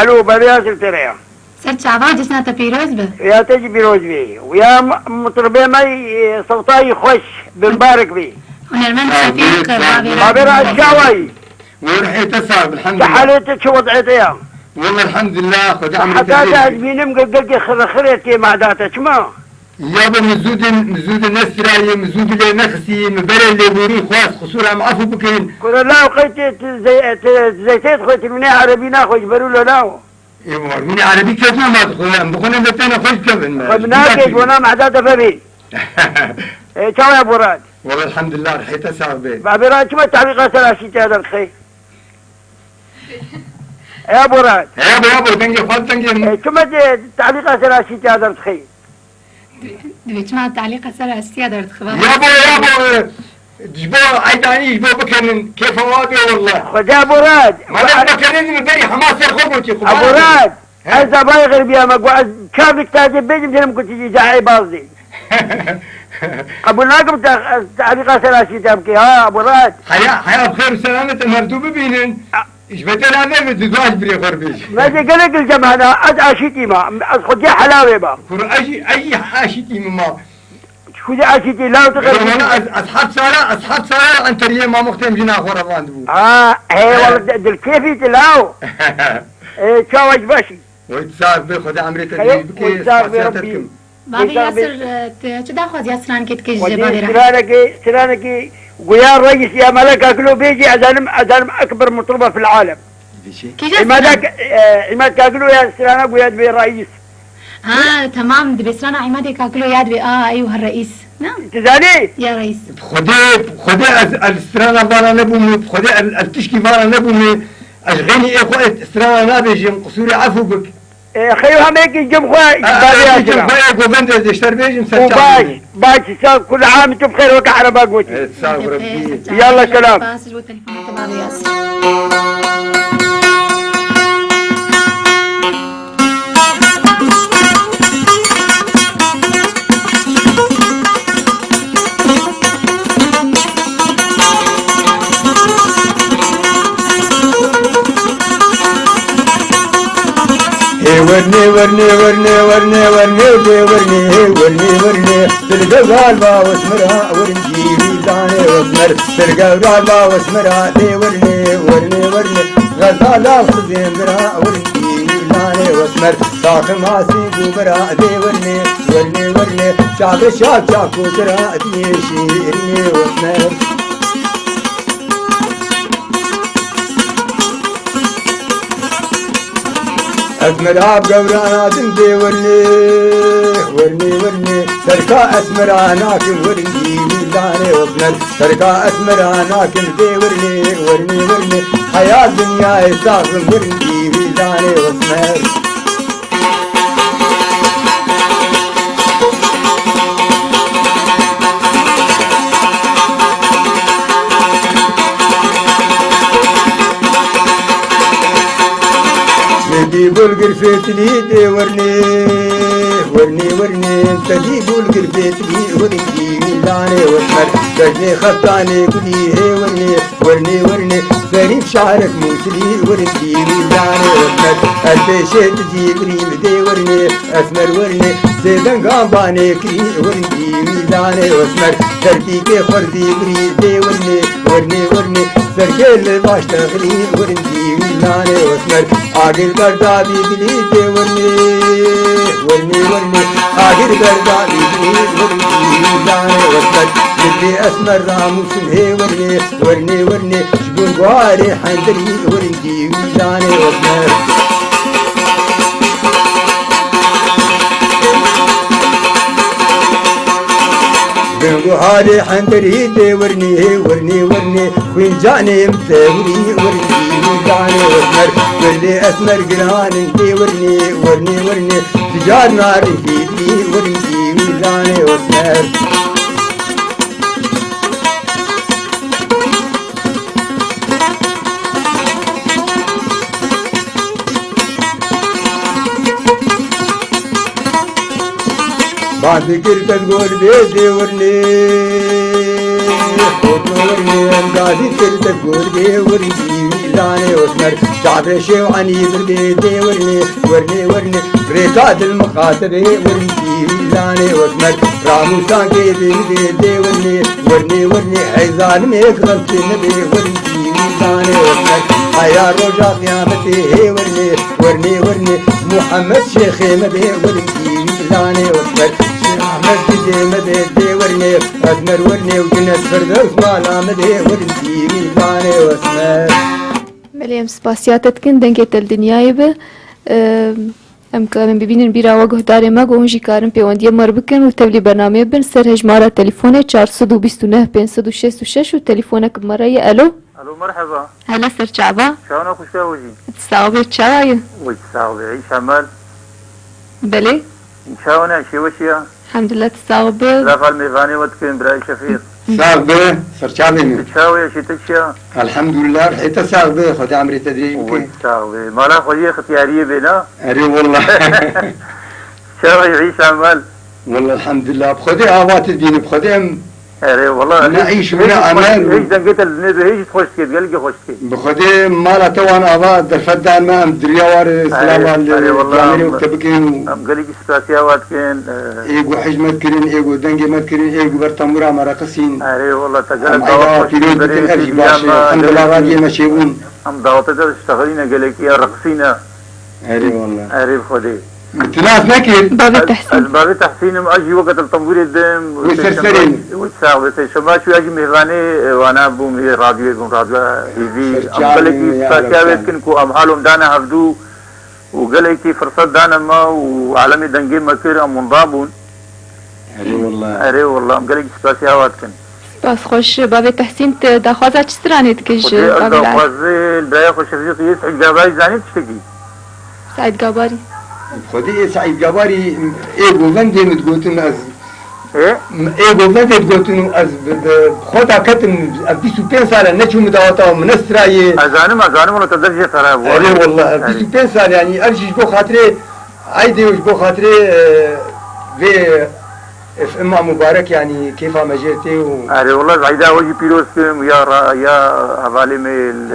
الو برياس التريا سر شعبان جزنة بيروز بن يا تجي بيروز بي ويا مطربي ماي صوتاي خوش بنبارك بي ونرمن شفيق بابي راس شاوي ورحي تصعب الحمد لله حالتك شو وضعيتها والله الحمد لله خد عمري حتى تعجبيني مقلقل خرخرتي مع داتك ما يابا مزود النسراي مزود اللي نخسي مبرر اللي بوري خواص خسورة معفو بكين كل لا وقيت زيتيت خويت مني عربي ناخذ برولو لا ايوه مني عربي كيف ما تدخل بخونا بتانا خوش كفن خبناك وانا مع داتا فبي شو يا ابو راد والله الحمد لله رحيت اسعر بيه بابي راد شو التعليقات الاساسية هذا الخي يا ابو راد يابا تنجي خواص تنجي شو التعليقات الاساسية هذا الخي دويت مع التعليق السنة السيادة رتخبار يابا جبو عيداني جبو بكن كيف واقع والله خد يا ابو راد ما بكن من بري حماس يخبرتي ابو راد هذا بايغر بيا مقعد كابك تاجب بيجي مثل كنت تجي جاعي باصدي قبلناكم تعليقات الاساسية تبكي ها ابو راد حياة بخير وسلامة مردوب بينن ايش بدنا نعمل زواج بري خربيش ما قلق الجمع انا اشيتي ما خد يا حلاوه با اي حاشتي مما شو دي اشيتي لا تقدر اصحاب سارة عن طريق ما مختم جنا خورا باندبو هي والله دل كيفي تلاو ايه شو باشي ويتصاب بخد عمري خير، تدريب ويتصاب بربي. بابي ياسر شو داخل ياسران كت كيش جبابي رح سرانكي ويا الرئيس يا ملك اكلو بيجي اذان اكبر مطربه في العالم كيش عماد كاكلو يا سرانك ويا دبي الرئيس تمام دبي سرانا عمادي كاكلو ياد بي ايوه الرئيس نعم تزاني يا رئيس خدي الاسترانا بارا نبومي خدي التشكي بارا نبومي اشغيني اخوة استرانا نابيجي قصوري عفو بك خيوها ميك الجم خويا الجم خويا وبندز اشتر بيجي باش كل عام انتم بخير وكهرباء قوتي تصاوب ربي يلا سلام باسل والتليفون بابي ياسر ورني ورني ورني ورني ورني ورني ورني تلقى غالبا واسمرها ورنجي ميزاني واسمر تلقى غالبا واسمرها ورني ورني ورني غزالة وخزين برا ورنجي ميزاني واسمر ساق ماسي بوبرا ورني ورني ورني شعب شاك شاك وترا شيرني واسمر اسمرها بقورانا تنبي ورني تركا اسمرها كن ورنجي ميزاني واسمر تركا اسمرها كن ورني حياة دنيا يساقم ورنجي ميزاني واسمر تجيبوا القرفيت لي ورني تجيبوا القرفيت لي ورنجي ميزاني واسمر تجني خطاني كلي ورني فريد شعرك موسلي ورنجي ميزاني واسمر البيشة تجيب ريم ورني اسمر زيدن قامباني كري ورنجي ميزاني واسمر تركيكي خردي بري ورني سركي اللي باش تغلي ورنجي ميزاني واسمر آخر بردابي بلي ورني آخر بردابي بلي ورنجي ميزاني واسمر اللي اسمر راموسم ورني شبون قواري حندري ورنجي ميزاني واسمر بنقو هاري حندري ورني وين جاني متوري ورني ميزاني واسمر واللي اسمر قران ورني تجار نار فيدي ورني ميزاني واسمر بعد كرت تقول بيدي ورني امدادي كرت تقول بي ورني ميزاني واسمر شعب شيو عني بردي ورني ريتات المخاطبي ورني ميزاني واسمر راموسان كيبي ورني حيزان ميك غلطي نبي ورني ميزاني واسمر آیا روژا قیامتی ورنی ورنی ورنی محمد شیخ مده ورنی لانه وسمر شیخ احمد دیده مده دی ورنی ازمر ورنی و جنت فردوس مالا مده ورنی لانه وسمر. بله ام سپاسیاتتکن دنگت الدنیای به ام کارم ببینن بیرا و گهدار ما گونجی کارم پیوندی مر بکن و تبلی برنامه بن سر هجمارا تلفون 429 566 و تلفونك مرأي الو الو مرحبا. هلا سر شعبا شلونك وشلونك؟ تستعوبي تشاوي وتساوي عيش عمال بلي ان شاء الله شي وشيا الحمد لله تستعوبي لا قال ميفاني وتكن براي شفير ساغبه سرچابه تساوي شي تشيا الحمد لله رحيت ساغبه خد عمري تدري وتساوي ما لا خويا اختياريه بينا اري والله شاوي يعيش عمال والله الحمد لله بخدي آوات الدين بخدي اري والله نعيش هنا امان هيك دقيت البنات هيك خوش كيف قلقي خوش كيف بخدي مالا توان آوات در فدان ما ام دريوار سلاما الجامعي وكتبكين ام قلقي سباسياوات كين ايقو حجمت كرين ايقو دنجي مت كرين ايقو برطمورا مرقسين اري والله تقال ام عيوات كرين بكين ارج باشي الحمد لله غادي مشيبون ام دعوتك تشتغلين قلقي رقصينا اري والله اري بخدي تناس نكر باب التحسين الباب تحسين اجي وقت الطنبور الدم ويسرسرين وتساوي شما شو اجي مهراني وانا بوم هي راديو بوم راديو هيفي امبلكي ساكاوي كنكو ام حالهم دانا هفدو وقلكي فرصه دانا ما وعالمي دنجي مكر ام منضابون اري والله اري والله ام قلكي سباسياوات كن بس خوش باب التحسين داخوازا چستراني تكش باب العالم خوازي البرايه خوش رفيقي يسعد جاباي زاني تشتكي سعيد قاباري خدي سعيد جباري ايجو فندي متقولتن از ايه ايجو فندي متقولتن از خدا كتم ابديسو بين سال نشو مداوطه منستراي اذانم ولا تدرجه ترى اي والله ابديسو بين سال يعني ارجي بو خاطري عيدي وش بو خاطري في اف ام مبارك يعني كيف ما جيتي اري والله عيدا وجي بيروس يا حوالي من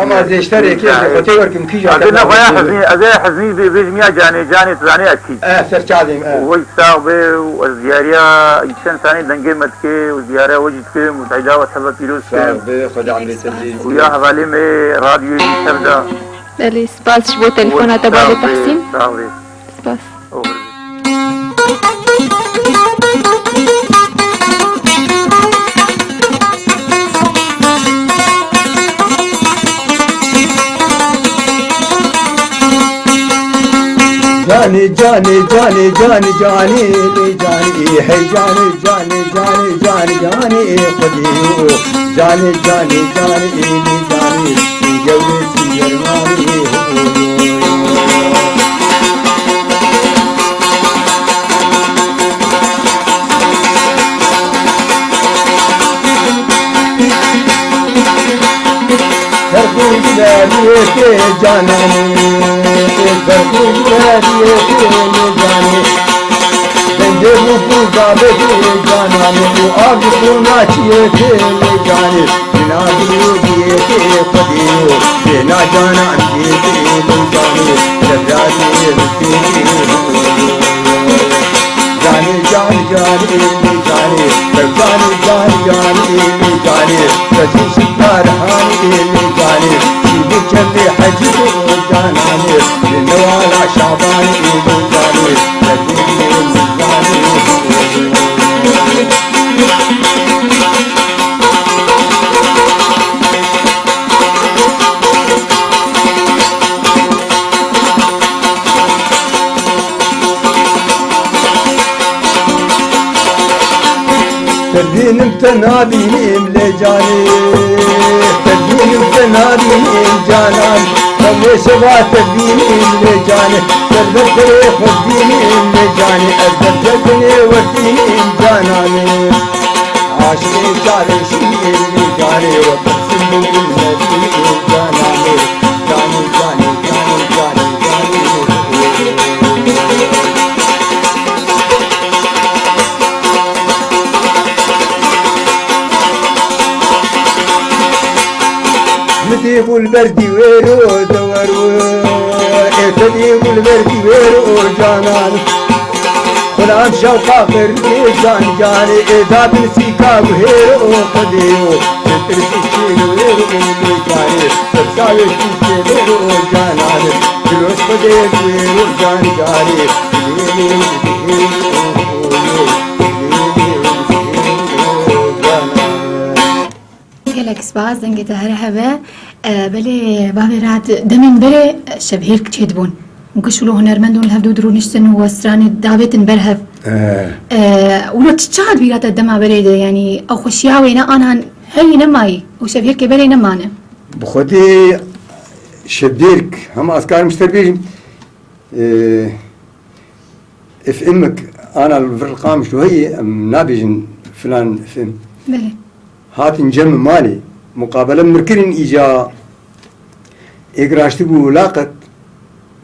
اما زي اشتري كيف قلت وركم كيجي عندنا خويا حزين بيجميع جاني تزاني اكيد سرچادم ويساو به وزياريا انسان ثاني دنگه متكي وزياره وجدك متعدا وسبب بيروس خدا عمري تدري ويا حوالي من راديو سردا بلي سباس شبو تلفونها تبع التحسين سباس جاني جاني جاني جاني جاني جاني هي جاني جاني جاني جاني جاني خديو جاني جاني جاني جاني جوني سيرماني سرکوب دریه جانانی سرکوب دریه جانانی دنده مفوضا به جانانی و آب سوناچیه جانی بنا دیوگیه خدیو بنا جانان دیه جانی لبراتی جانی جانی جانی جانی جانی جانی جانی کسی شکار هانی جانی شیبو چلی حجی جانانی نوالا شعبانی جانی تدينم تنادينم لجاني تدينم تنادينم جانان خلي شبا تدينم لجاني تذكري خدينم لجاني أذكرني ودينم جاناني عاشقي جاري شيء لجاني وتقسم المدينة جاناني جاني جاني جاني جاني متيب البرد ويرو دورو اتديب البرد ويرو جانان جانان شوقا قرقي جان جاني إذا بنسيكا وهيرو قديو تترسي شينو ويرو جاني سبساوي شينو ويرو جانان جلوس قديو ويرو جان جاني gelek spas denge te her heve belê bavê rahat demên berê şevhêr çêdibûn mûkû şûlo hunermend û li hev dû dirûniştin û stranê davêtin berhev wilo çi bîra te dema berê de yanî ew xweşiya wê ne anan herî nemayî û şevhêrkê berê nemane بخودي شبيرك هم أذكار مشتربيجم اف امك انا الفرقام شو هي نابجن فلان فيلم belê هات نجم مالي مقابلة مركرين إجا إقراشتي بو لاقت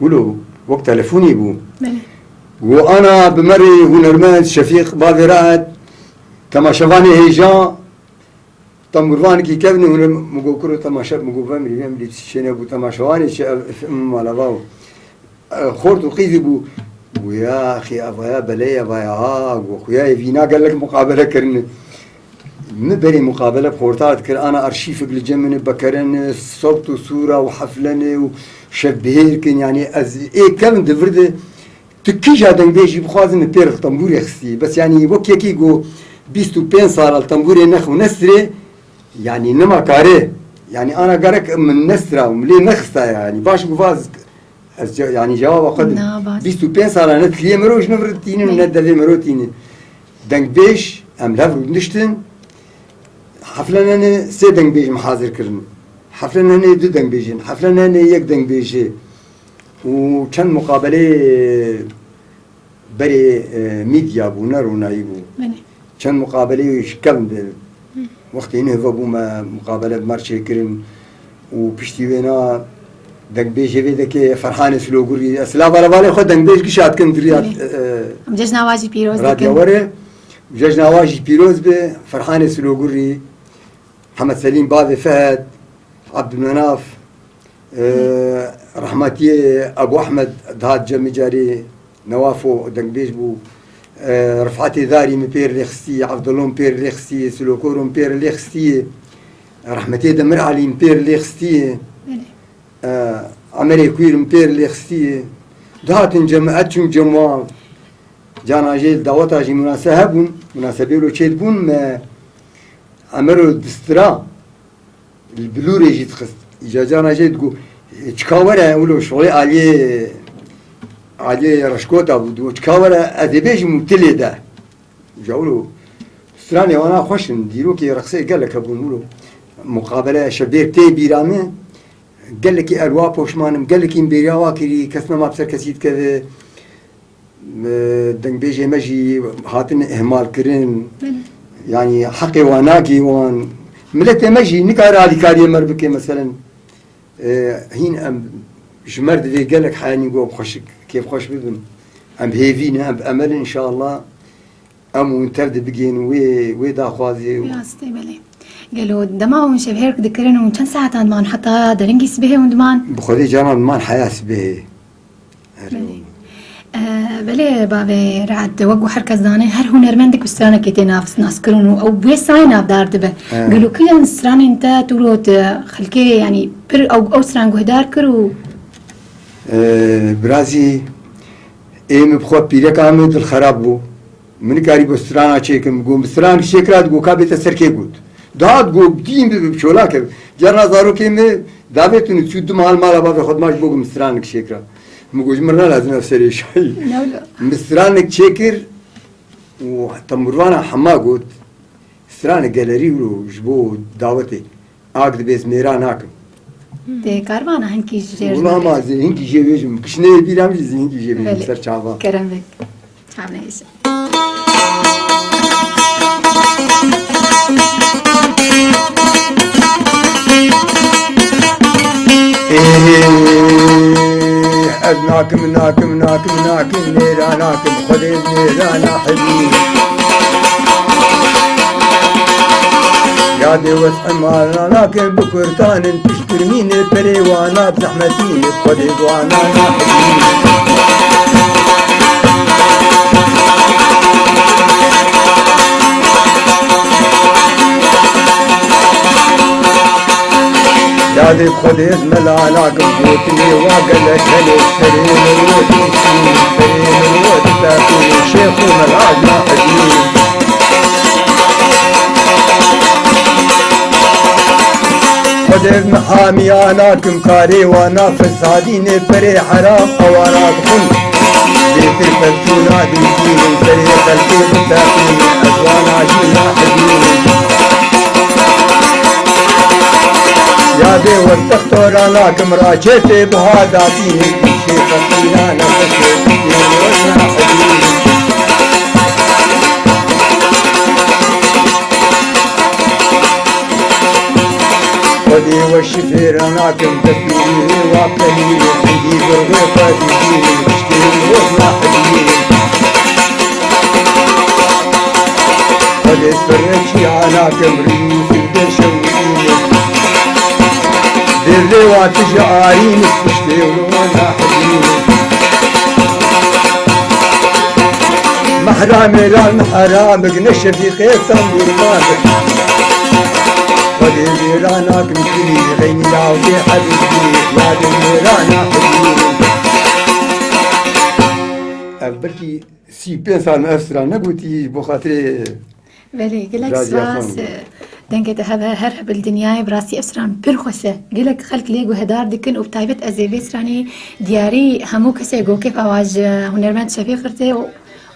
ولو وقت تلفوني بو belê وأنا بمري هنرمند شفيق بافرات تماشفاني هيجا تمرفان كي كابني هنا مقوكرو تماشا مقو فامري تشينا بو تماشواني مالا باو خورت وقيذي بو ويا أخي أبايا بلاي أبايا وخويا فينا قال لك مقابلة كرن مبري مقابلة بخورتات كر أنا أرشيفك لجمن بكرن صوت وصورة وحفلني وشبهيركن يعني أز إيه كم دفرد تكيجا دن بيجي بخوازم بير الطنبوري خسي بس يعني وكي كيجو 25 صار الطنبوري نخ ونسري يعني نما كاري يعني أنا قارك من نسرة وملي نخستا يعني باش بفاز يعني جواب قدم 25 صار أنا تكليه مروج نفرتيني وندلي مروتيني دنك بيش أم لافرو نشتن حفلنا أنا سي دنك بيج محاضر كرن حفلنا أنا دو دنك بيجين حفلنا أنا يك دنك بيجي وكان مقابلة بري ميديا بو نرونا يبو كان مقابلة يشكل وقت هنا بو ما مقابلة بمارشي كرن وبشتي وينا دنك بيجي بيدك فرحان سلوغوري اسلا بالا بالا خد دنك بيج كشات كنت رياض ججنا واجي بيروز راديو وري ججنا واجي بيروز به فرحان سلوغوري محمد سليم بابي فهد عبد المناف رحمتي ابو احمد دهات جمي جاري نوافو دنك بيج بو رفعتي ذاري مبير ليخستي عبد الله مبير ليخستي سلوكورو مبير ليخستي رحمتي دمر علي مبير ليخستي عمري كوير مبير ليخستي دهات جماعات جماعة جانا جيل دعوتا جي مناسبة لو تشيد بون ما عمرو دسترا البلوري جي تخست إجا جانا جيل تقول تشكاورا ولو شغلي علي رشكوتا بدو تشكاورا أدبيج مبتلي ده جاولو ستراني وانا خوشن ديرو كي رقصي قال لك ابو نولو مقابلة شبير تي بيرامي قال لك الوا بوشمانم قال لك امبيريا واكري كسنا ما بصير كسيت كذا دنگ بيجي مجي هاتن اهمال كرين يعني حقي واناكي وان ملتي مجي نكار على كاري مربكي مثلا هين ام جمرد ذي قال لك حاني قوم خوشك كيف خوش بدم ام بهيفينا ام بامل ان شاء الله ام ونترد بقين وي دا خوازي يا ستي بلي قالوا دما ونشبهرك ذكرنا وكان ساعة مان حتى درنجي سبه وندمان بخذي جانا مان حياة سبه بلي بابي رعد وقو حركة زاني هر هنرمندك بسترانك يتنافس ناس كرونو او بيساينا بدار دبه قالوا كيان ستراني انت تولوت خلكي يعني بر او سترانكو هدار كرو برازي ايم بخوا بيرك عمد الخراب بو من كاري بسترانا چيكم قوم بستران شكرات قو كابت سركي قد داد قو بدين بشولاك جرنا زارو كيمي دابتون تشود مال بابي خد ماش بوغم سترانك شكرا مقوش مرنا لازم افسري شاي مسترانك شكر وحتى مروانا حما قد سترانك جالري ولو جبو دعوتي عقد بيس ميران هاكم دي كاروانا هنكي جير والله ما زي هنكي جيبيجم كشني بيرام زي هنكي جيبيجم سر شعبا كرم بك شعبنا إيش ناكم نيراناكم خذيت نيرانا حبيبي يا دي وسحمانا ناكم بكرتان تشترمين بريوانات زحمتين خذيت وانا حبيبي يادي بخديز ملانا قبوتني وقلت هلي سرين الود مسكين سرين الود تاكين شيخ وملانا حديد خديز محامي انا كمكاري وانا فساديني بري حرام اوانا بخن بيت الفلسونا بيجيني بري خلقي بتاكين ازوانا جينا حديد يادي والدكتور انا كمراجتي بهاداتي شيخ فينا نفسي وجنا حديد ودي والشفير انا كم تفيري وقليل عندي بالغيطة تجيني تشتري وجنا حديد ودي سرتي انا كم ريوس الدشويني بالروا تجارين تشتي وانا حديد محرامي لا محرامك نشفي قيسم بالمالك ودي ميرانا كمكني غيني لاوتي حبيبي يا دي ميرانا حبيبي بركي سي بين سال مأفسرا نقوتي بخاطري بله قلك سواس دنگه هذا هرب الدنيا براسي اسران برخصه قلك خلق ليغو هدار دكن وبتايبت ازيبي اسراني دياري همو كسي جو كيف اواج هنرمند شفي خرته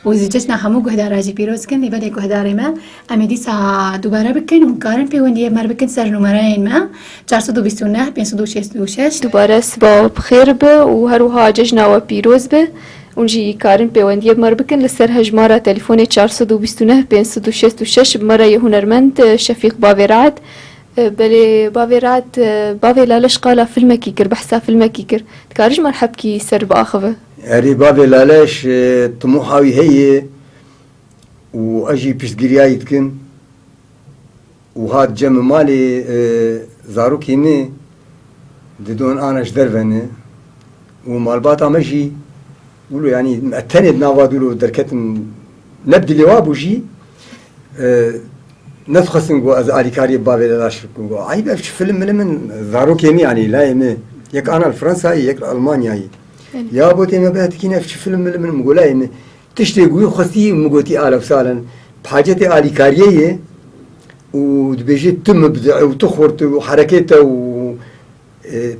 وزجتنا همو هدار راجي بيروز كن بده هدار ما امدي سا دوباره بكن وقارن بيوندي مر بكن سر نمرين ما 429 566 دوباره سبا بخير به وهروها ججنا وبيروز به ونجي كارن بيوندي مر بكن لسر هجمارة تليفوني 429 566 بمرة هنرمند شفيق باويرات بلي باويرات باوي لالش قالا فيلمك يكر بحثا فيلمك يكر تكارج مرحب كي سر باخذه اري بابي لالش طموحاوي هي واجي بيشتغرياي تكن وهاد جم مالي زاروكي مي دون انا درفنه ومالباتا ماشي ولو يعني مأتني بنافاد ولو دركتن نبدي لواب وجي نفخس نقول از اليكاري بابي لاش نقول عيب في فيلم من زاروكي مي يعني لا يمي يك انا الفرنساي يك الالمانياي يا بوتي ما بهت كينا في فيلم من مقولاي تشتي قوي خصي مقوتي آلاف سالا بحاجتي اليكاريه ودبيجي تم بدع وتخورت وحركته و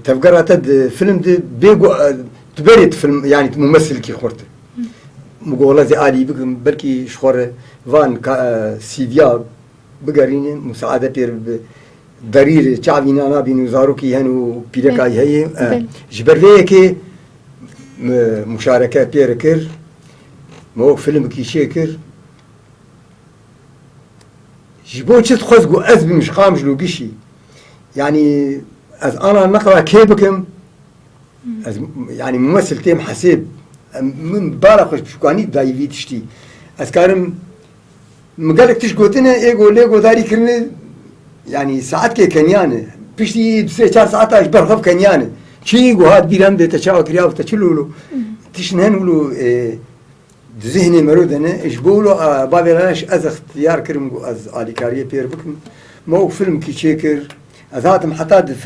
تفقرات فيلم دي بيقو تبريت فيلم يعني ممثل كي خورت مقولا زي آلي بلكي شخور فان سيديا بقرين مساعدة بير ضرير شعبنا نابين وزاروكي هنو بيركاي هي جبرليه كي مشاركة بيركر مو فيلم كي شيكر جبو تشت خزقو أزبي مش قامش لو قشي يعني از انا نقرا كيبكم يعني ممثل تيم حسيب من بارقش بشكاني دايفي تشتي از كارم مقالك تشقوتنا ايغو ليغو داري كرني يعني ساعات كي كنيانه بشتي 3 ساعات اش برخف كنيانه شي هاد بيرام دي تشاو كرياو تشلولو تشنهنولو ذهني مرودنا اجبولو بابلاش از اختيار كرم از اليكاريه بير بكم مو فيلم كي شيكر ذاتم حتى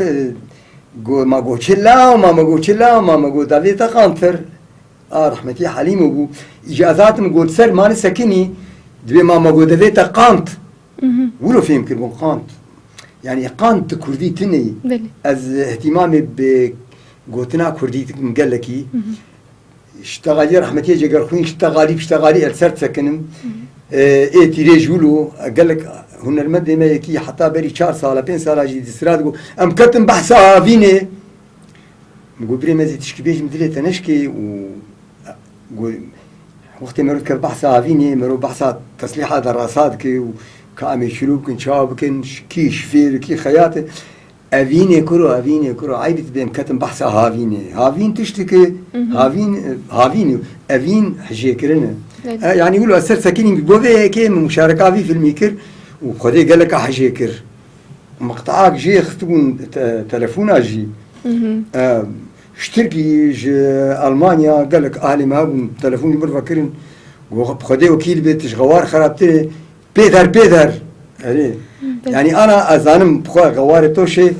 ما قو تشلا ما قو تشلا ما قو دافيد قانتر رحمتي حليم وقو اجازاتم قو تسر مال سكني دبي ما قو دافيد قانت ولو فيهم كلمه قانت يعني قانت كردي تني از اهتمامي بقوتنا كردي مقلكي اشتغالي رحمتي جگر خوين اشتغالي السرت سكنم ايه تيريج ولو قال لك هنرمند ما يكي حتى بري 4 سال 5 سال جي دسراد ام كتم بحثها فيني نقول بري مازي تشكبيج مدري تنشكي و وقت مرود كر بحثها فيني مرود بحثها تصليحات دراسات كي وكامي شلوك كن شاب كن كي شفير كي خياطه افيني كرو عيبت بهم كتم بحثها هافين تشتكي هافين افين حجيكرنا يعني يقولوا أسر سكيني بقوة كي مشاركة في الميكر وخدي قال لك حجيكر مقطعك جي خطون تلفونا جي اشتركي ألمانيا قال لك أهلي ما تلفوني برفكرن خدي وكيل بيتش غوار خرابتي بيدر يعني أنا أزانم بخوا غوار توشي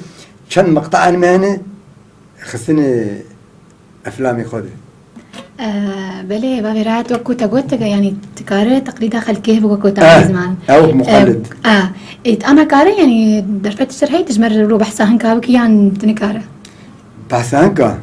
چند مقطع منه خصني افلامي خذ بله بابرات وكوتا قوتا يعني تكاره تقليدها خلكيه وكوتا زمان او مقلد انا كاره يعني درفت الشرحي تجمر رو بحساهن كابك يعني تنكاره بحسانكا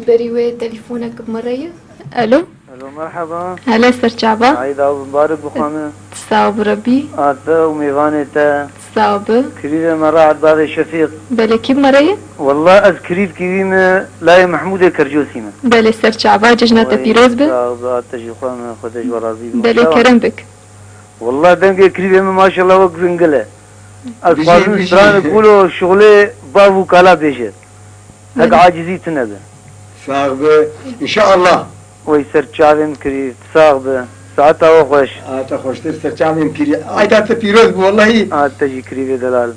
بريوي تليفونك بمرية. الو الو مرحبا. هلا سر شعبا. عيد او مبارك بخامه. تصاوب ربي. آتا وميغانتا. تصاوب. كريم مرة عد بعض الشفيق. بله كيف مرية؟ والله أذكريب كريم لا محمود كرجوسيمة. بله سر شعبا ججنة بيروز به. صعبا تجيخوان خدش ورازي. بله كرم بك. والله دنگ كريم ما شاء الله وقت زنقله. أصحابنا سران يقولوا شغله بابو كلا بيجت. هك عاجزي تنبه. صاغبه ان شاء الله. ويسر شعبهم كريم صاغبه. ساعتها وخش. خوشتر سرچاویم پیری عیدات پیروز والله تجي كريم دلال.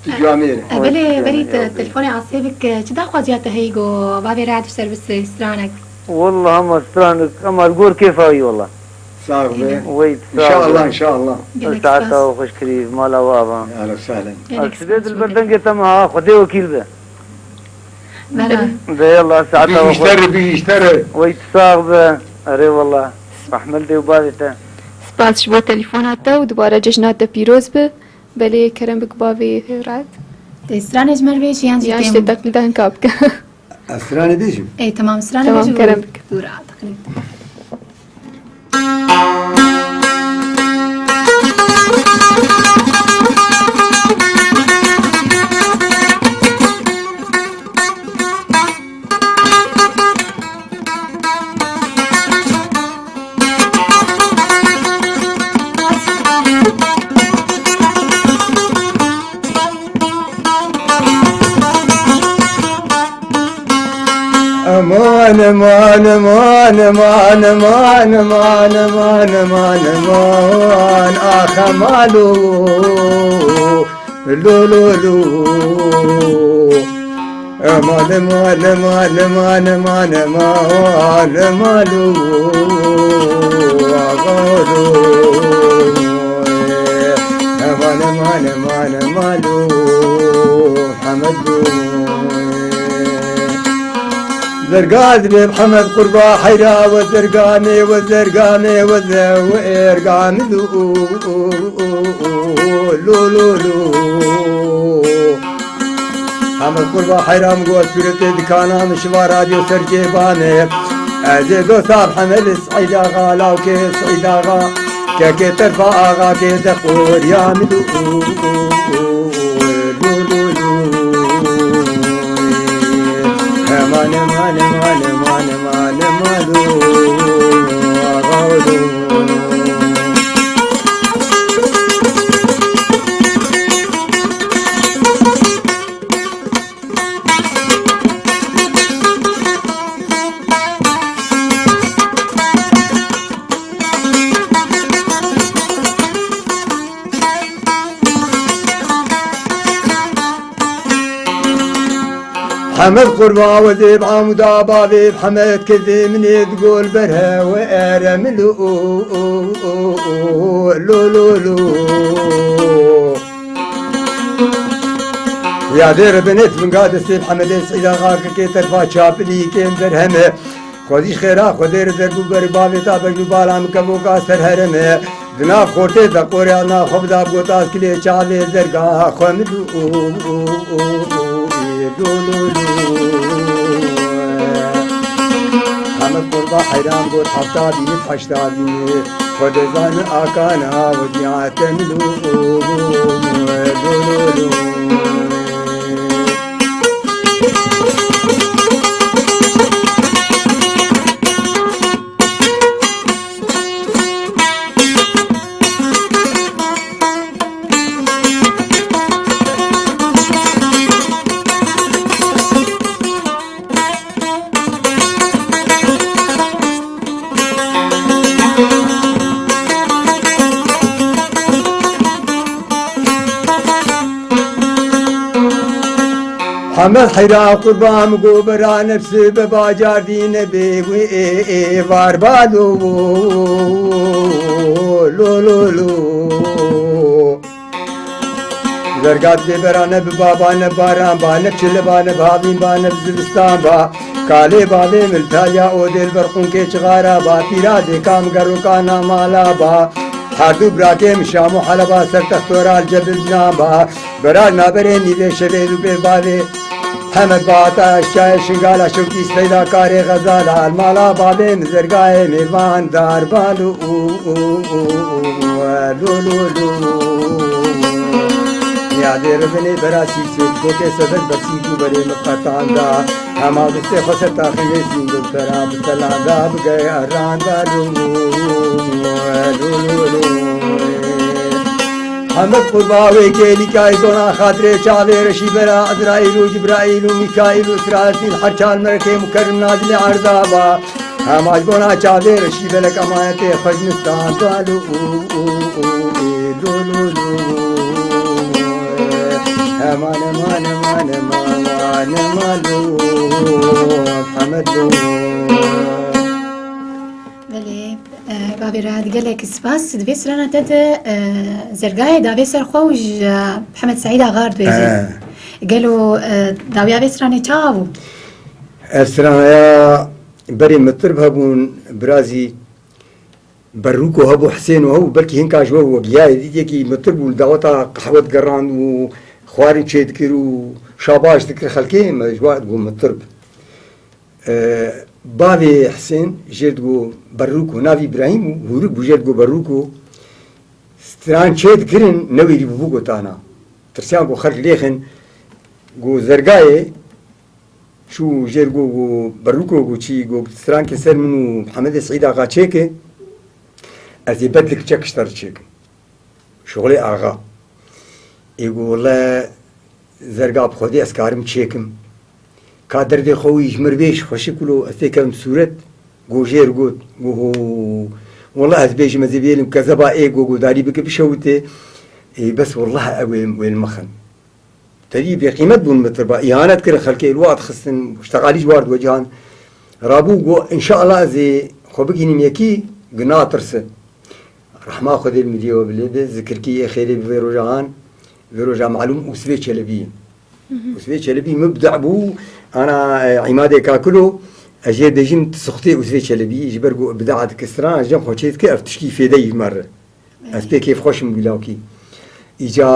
تجامير بله بريت تلفوني عصيبك كدا خوازيات هيجو بابي رعد في سيرفيس استرانك. والله هم استرانك اما الجور كيف هاي والله. صاغبه ويت ان شاء الله ان شاء الله. ساعتها وخش كريم مالا وابا. اهلا وسهلا. السبيد البردنجة تمها خدي وكيل به. بلا. ده يلا ساعتها وخش. بيشتري ويتصاغ به. أري والله. محمل دي وبابته. سپاس شبو تليفوناته و دوباره ججنات پیروز به. بله کرم بک بابی رعد. استران اجمر بيش يعني يعني شتى تقليدها كابك. اسراني بيجو. اي تمام استران تمام بيجو. كرم بك. دورة تقليد. امان امان امان امان امان امان امان امان امان اخ مالو لو لو لو امان امان امان امان امان امان مالو اغالو امان امان امان مالو حمدو زرقان بن محمد قربا حيرا وزرقاني وزرقاني وزرقان لو لو لو لو محمد قربا حيرا مقوى سورة دكانا مشوى راديو سرجيباني عزيزو صاحب حمل سعيد آغا لاوكي سعيد آغا كي ترفع آغا كي تقول يا ملو مان مان مان مان مان مالو اغاولو حمد قربا وذيب عمدا بابي حمد كذي من تقول برها وارم لو لو لو لو يا دير بنت من قاد السيب حمد سعيدا غاك كي ترفع شاب لي كين درهم خوديش خيرا خودير دربو بر بابي تابك بالام كموكا سر هرم دنا خورته دا قوريانا خبدا بوتاس كلي چاله زرگا خمدو حمد قربا حيران بود حفتا بینید حشتا بینید خود زن آکانا و دیعتن لو حمد حيرا قربان قبرا نفسي بباجار دين بي واربالو لو لو لو زرقات ببرانه ببابانه باران بانه بشلبانه بهاضين بانه بزبستان با كالي بابي ملتايا اودي البرقون كي شغارا با بيرادي كام قروكانا مالا با حردو براكي مشامو حلبا سرتختورا الجبل با براد نابريني بي شبيدو بي بابي حمد باتا الشاي شنقالا شوكي سفيدا كاري غزالا المالا بابي مزرقاي ميوان دار بالو يادي ربني براسي سيد كوكي سفد برسيكو بري مقطعان دا هما بستي خسرتا خميسين دكترا بسلان دا بقاي أران بالو حمد قرباوي كيلي كايدونا خاطري شعبي رشي برا أزرائيل وجبرائيل وميكائيل وإسرائيل حرشان مركي مكرم نازل عرضابا هم عجبونا شعبي رشي بلك أمانتي خجنستان بالو امان امان امان امان مالو محمد لو بله بابي راد قالك سباس دبي سرنا تد زرقاي دابي سر خوج محمد سعيد غارد ويزي قالوا دابي ابي سراني تشابو اسرا بري مطرب هبون برازي بروكو هبو حسين وهو بركي هنكا جوا وقياي ديكي مطرب ودعوتا قحوة قران و خواري تشيد كيرو شاباش ذكر خلكي ما جواد قوم الطرب بابي حسين جيت قو بروكو نافي ابراهيم وهورك بجيت قو بروكو ستران تشيد كيرن نوي ريبوكو تانا ترسيان قو خرج ليخن قو زرقاي شو جيت قو بروكو قو تشي قو ستران كسر منو محمد سعيد آغا تشيكي ازي بدلك تشكشتر تشيكي شغلي آغا يقول والله زرقاء بخودي اسكارم تشيكم كادر دي خوي يجمر بيش خوشي كلو اثيكم سورت قو جير قوت قو والله ازبيش مزبيلم كذبا ايه قو داري بك بشوتي ايه بس والله اوين وين مخن تدي بقيمة بون متربا اهانة كره خلقي الوقت خصن اشتغالي جوارد وجهان رابو قو ان شاء الله زي خوبكي نميكي قنا ترسل رحمة خذي المديو باللي ذكر كي خيري بفيرو جهان فيروجا معلوم وسفي تشلبي وسفي تشلبي مبدع بو انا عمادي كاكلو اجي دجين تسختي وسفي تشلبي جبرقو ابداعات كسران جم خوشيت كي افتشكي في دي مره اسبي كيف خوش مبلاوكي اجا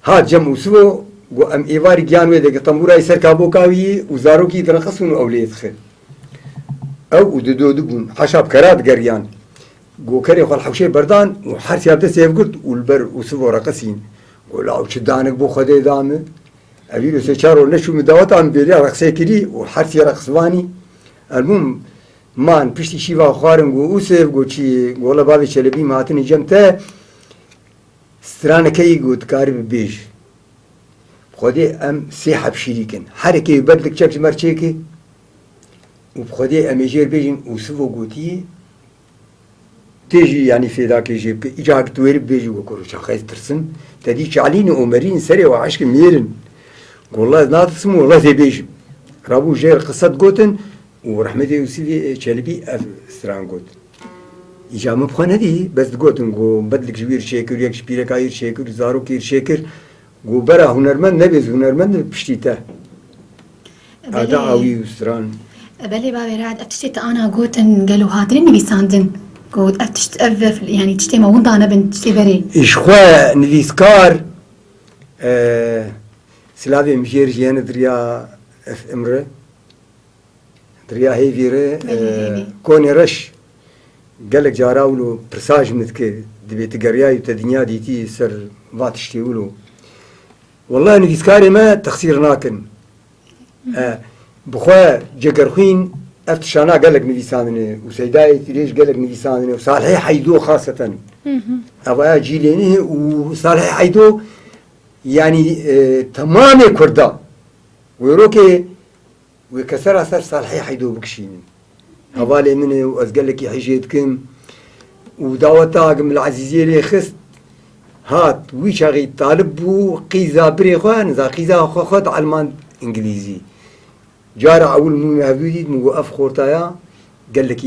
هاد جم وسو و ام ايوار جانوي دك طنبورا يسر كابوكاوي وزاروكي ترخصون اوليت خير او وددو دبون حشاب كرات قريان قو كري خال حوشي بردان وحرس يابدا سيف قلت والبر وسفو رقصين ولا وشدانك بو خدي دامه ابيلو سيشارو نشو مداوات عم بيريا رقصي كري وحرس يرقصواني المهم مان بشتي شيفا خوارن قو وسيف قو شي والله بابي شلبي ماتني جمتا سترانه كي قلت كارب بيش خدي ام سيحة بشريكن حركي يبدلك شكل مرشيكي وبخدي ام يجير بيجن وسفو قوتي تيجي يعني في ذاك يجيب إجاك تويرب بيجي وكورو شخص ترسم تدي شعلين ومرين سري وعشق ميرن والله لا تسمو والله زي بيجي رابو جير قصة قوتن ورحمتي وسيدي شلبي ستران قوت إجا مبخان هدي بس قوتن قو بدلك جوير شاكر يك شبيرك عير شاكر زارو كير شاكر قو برا هنرمن نبز هنرمن بشتيته هذا عوي وستران بلي بابي راد أفتشت أنا قوتن قالوا هاترين بيساندن قود أفتشت أفف يعني تشتي ما وندا أنا بنت تشتي بري إشخوا نفيسكار سلافي مجير جيان دريا اف امره دريا هيفيره كوني رش قالك جاراولو برساج متك دبيت قرياي وتدنيا ديتي سر فاتشتيولو والله نفيسكاري ما تخسير ناكن بخوا جقرخين افتشانا قالك نفيسانني وسيداي تريش قالك نفيسانني وصالحي حيدو خاصة أبغى جيليني وصالحي حيدو يعني تمام كردا ويروكي وكسر أثر صالحي حيدو بكشين هوالي مني وأزقلك حجيتكم ودعوتها من العزيزية اللي خست هات ويش غي طالب وقيزا بريخوان ذا قيزا خد علمان إنجليزي جارع أول من هذولي موقف خورتايا قال لك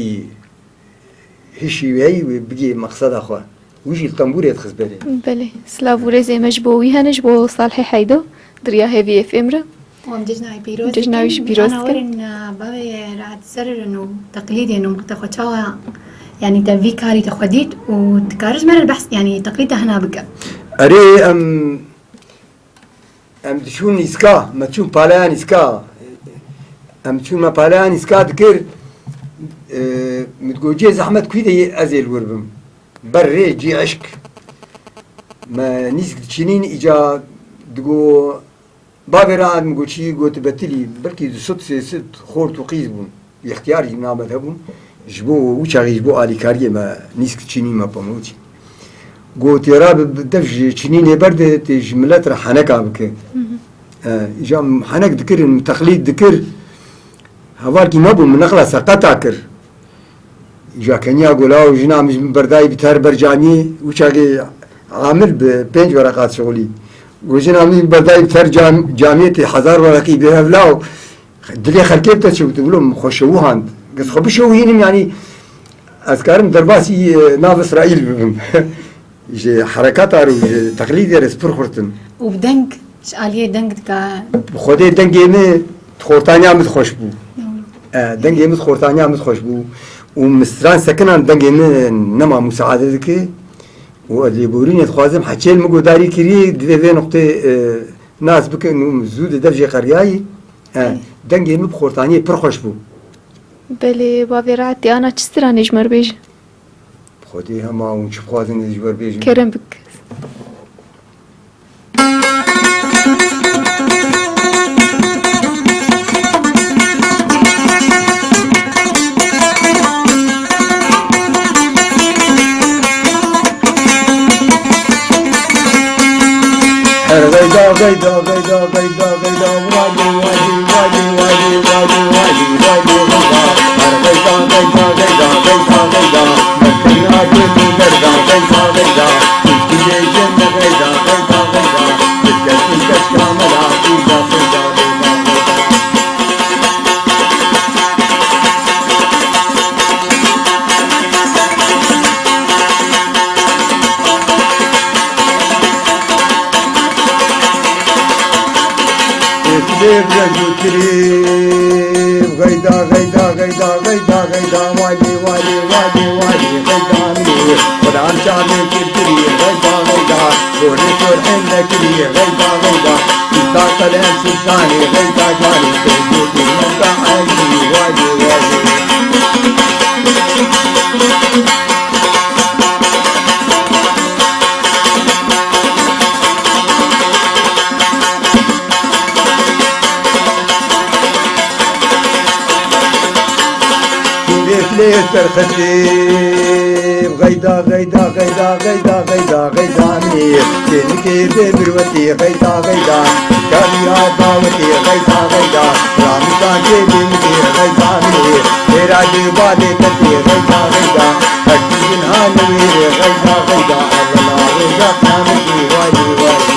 هشي وهي وبقي مقصد أخوه ويجي الطنبور يدخز بالي بله سلاووري زي مجبوي هنج بو صالحي حيدو دريا هيفي اف ام را وام ججناي بيروز ججناويش بيروز انا ورن بابي راد سرر انه تقليدي انه تخوتشوا يعني تفي كاري تخديت وتكارج من البحث يعني تقليده هنا بقى اري ام تشون اسكا ما تشون بالان اسكا ام تشون ما بالان اسكا ذكر متقوجي زحمت كويده ازيل وربم بري جي عشق ما نيسك تشينين اجا دقو بابي راد مقوشي قوت بتلي بلكي صوت ست خورت وقيز بون اختياري ما مذهبون جبو وشاغي جبو آلي كاريه ما نيسك تشينين ما بموتي قوت يا راب بدفج تشينين برد تجملات رح حنكا بك اجا حنك ذكر تقليد ذكر هوالكي ما بون من نقلة سقطا كر اجا كنيا قولاو جنا مش من برداي بتار برجاني وشاغي عامل ببنج ورقات شغلي وجنا من برداي بتار جامعتي حزار ورقي بهفلاو دلي خلكيبتا شو تقولهم خوشوهان قص خبشوهينم يعني اذكارم درباسي ناف اسرائيل بهم حركات ارو تقليد رسبر خورتن وبدنك شاليه دنك دكا خودي دنگيمه خورتانيا مت خوش بو دنگيمه خورتانيا مت خوش بو ومستران سكنان دنگيمه نما مساعده دكي واللي بورين يتخوازم حكيل مقو داري كري دي نقطه ناس بك انه زود درجه قرياي دنگيمه بخورتانيا پر خوش بو بله بابي راتي انا تشترى نجمر بيج خودي هما ونشوف خوازن يجبر بيجي كرم بك غيدا غيدا غيدا غيدا غيدا وادي وادي وادي وادي وادي وادي وادي غيدا غيدا غيدا غيدا غيدا مكنا تبي غيدا غيدا غيدا تجي جنة غيدا غيدا غيدا تجي كشكاملا غيدا غيدا غيدا غيدا غيدا غيدا غيدا وادي وادي وادي وادي غيدا مني ودعم شعبي كتري غيدا غيدا دوري فرحين لكري غيدا غيدا سلطان طلعن سلطاني غيدا جاني تجوتي مبقى عالي وادي وادي ليتر خطيب غيدا غيدا غيدا غيدا غيدا غيدا مني كنكي بمروتي غيدا غيدا كاريا داوتي غيدا غيدا رامضان جيبي غيدا مني تيرا جبالي كتي غيدا غيدا أكيد هانوير غيدا غيدا الله غيدا كامتي وادي وادي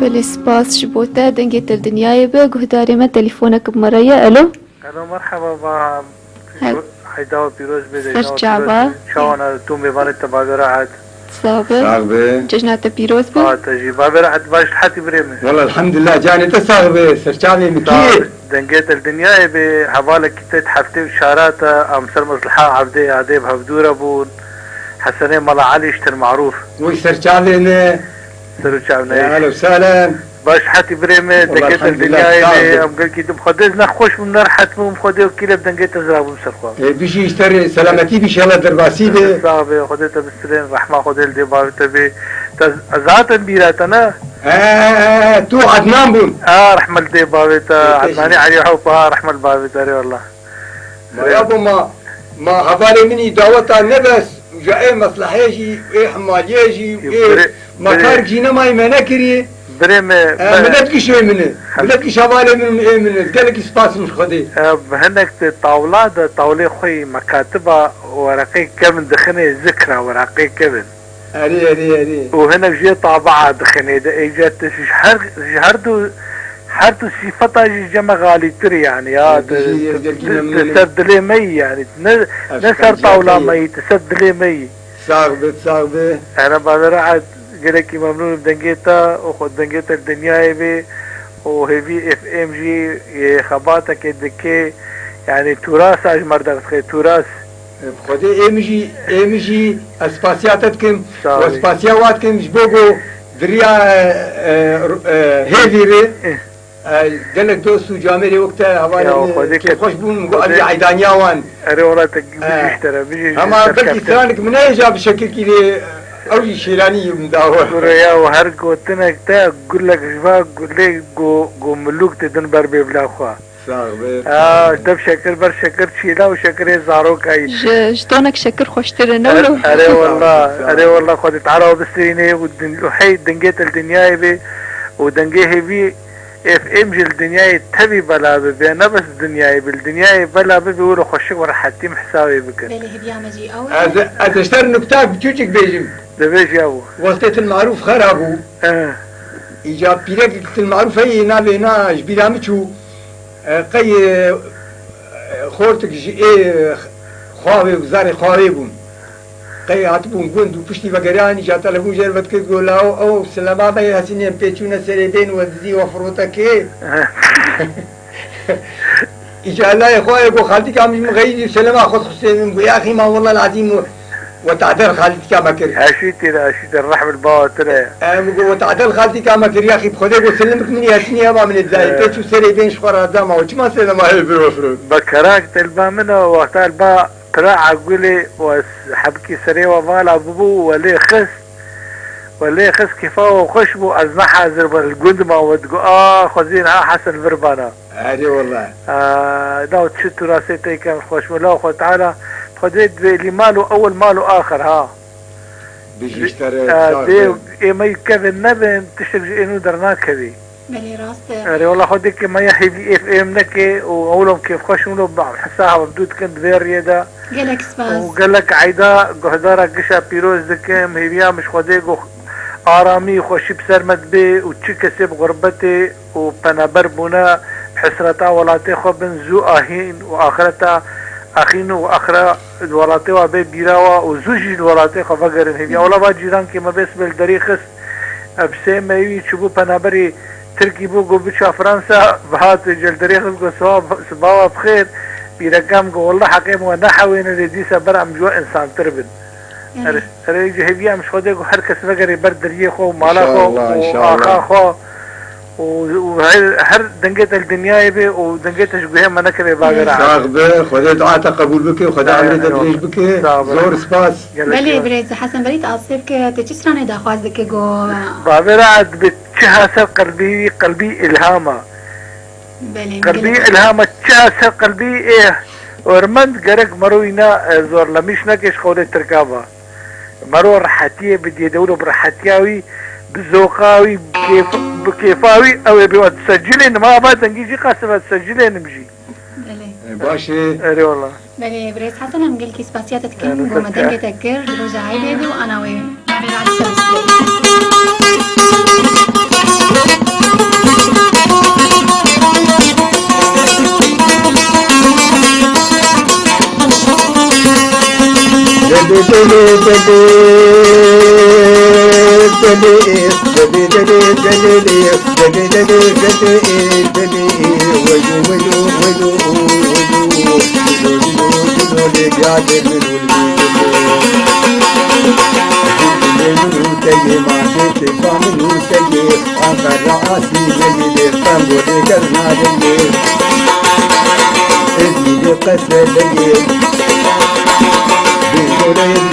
بله سپاس شبوتا دنگت الدنيا با گهداري ما تليفونك بمرايا الو الو مرحبا با حيداو بيروز بده سرچابا شاوانا تومي بانت تبابي راحت صابه ججنات بيروز با تجي بابي راحت باش حتي بريمي والله الحمد لله جاني تساغبه سرچابي مكي دنگت الدنيا بحوالك كتت حفتي وشارات امسر مصلحة عبدي عدي بهبدورة بون حسني ملا علي اشتر معروف وي سرچابي سرچابنا يا اهلا وسهلا باش حتي بريمي دنگت الدنيا ام قال كي مخدز نخوش من نار حتمو مخدز كيلو دنگت زرابو مسرخوا بيجي يشتري سلامتي بي شاء الله درباسي به صاحبي خدته بالسلام رحمه خدل دي بابته بي ذات بيراتنا تو عدنان بون رحمه دي بابته عدناني علي حوفها رحمه بابته والله يا ابو ما هبالي مني دعوتها نبس جاء مصلحيجي ايه حماليجي ايه مكار جينا ما يمنكري بريم منك شو منه منك شوالي من قالك سباس مش خدي هناك طاولة خوي مكاتبة ورقي كمن دخني ذكرى ورقي كمن أري وهناك جي طابعة دخني ده اجت حردو صفتها جمع غالي تري يعني تسد لي مي يعني نسر طاولة مي تسد لي مي صاغبة انا بقدر قالك ممنون بدنجيتا وخد دنجيتا الدنيا بي وهيفي اف ام جي خباتك الدكي يعني تراث اجمر دغتخي تراث خدي ام جي اسباسياتكم واسباسياتكم جبوغو دريا هيفيري قالك دوستو جامري وقتها هوالي كيف خوش بون مقال عيدانيا وان اري والله تجي بيجي اما بلكي ثانك من اي جاب شكل كذا أوجي شيلاني مداور يا وهرق وتنك تا أقول لك شباب قول لي جو ملوك تدن بر بيبلا خوا دب شكر بر شكر شيلا وشكر زارو كاي جتونك شكر خوشتر نولو أري والله خد تعرف بالسينة وحي دنجيت الدنيا بي ودنجيه بي اف ام جي الدنيا تبي بلا بي نفس الدنيا بالدنيا بلا بي بيقولوا خشك ورحتي محساوي بك بلي هدية مجي أو هذا اشتر نكتاب بتوجك بيجم دبيش يا ابو وقت المعروف خرابو إيجاب بيرك المعروف هي نابينا جبيرامتشو قي خورتك ايه خواوي وزاري خواوي بون قي هاتبون قند وبشتي بقران إيجاب تلفون جربت كتقول أو سلامة بي هسيني بيتشونا سريدين وزي وفروتك ايه إيجاب الله يا خواوي يقول خالتي كامل مغيري سلامة خد خسين يا أخي ما والله العظيم وتعدل خالتي كما كري عشيتي الرحم الباطرة وتعدل خالتي كما كري يا أخي بخذي وسلمك من ياسني ما من الزاي تشو سري بين شخرا دما وش ما سلم هاي بروفرود بكراك تلبا منه وقت البا طلع عقولي وحبكي سري ومال أبوه ولي خس كفاه وخشبو أزمحها زربان القندمة وتقول خزينها حسن بربانا هذه والله داو تشتو راسيتي كان خوش ولا أخو تعالى خديت اللي ماله أول ماله آخر ها بيجي يشتري دي إما يكذب نبن تشتري إنه درناك هذي بلي راست أري والله خديك ما يحيي في اف ام نكي وأولهم كيف خشوا بعض حساها وبدود كنت فيريدا قالك سباس وقال لك عيدا قهدارة قشا بيروز دكم هيبيا مش خديك آرامي خوشي بسرمد بي وتشكسب غربتي وبنابر بنا بحسرتا ولاتي خو بنزو آهين وآخرتا أخينو وآخرة الولاتي وابي بيراوا وزوجي الولاتي خو فقرن هيبيا ولا با جيران كما بس بالدريخس بسيم مايوي تشبو بنابري تركي بوغو بتشا فرنسا بهات جلدريخس قو سباوا بخير بيرقام قو والله حقيم ونحوين اللي سبر أم جوا إنسان تربن ريجي هبيا مش خديك وحركة سفقري بردريه خو ومالا خو وآخا خو وهر دنجت الدنيا يبي ودنجت شبيه ما نكري باقر صاغبه خدي دعاء قبول بك وخدي عمري تدريج بك زور سباس بلي بريز حسن بريت أصيبك تجسراني دا خوازدك جو بابرا عد بتشهاسر قلبي إلهاما قلبي إلهاما تشهاسر قلبي إيه ورمند قرق مروينا زور لميش نكش خودي تركابا مرو رحاتيه بدي يدولو برحاتياوي بزوقاوي بكيفاوي او يبيو تسجلين ما بعد نجي قاسمة تسجلين نمشي باشي اري والله بلي بريز حسن هم قلكي سباسياتك كم ومدنك تكر دروجة عيدي وانا وي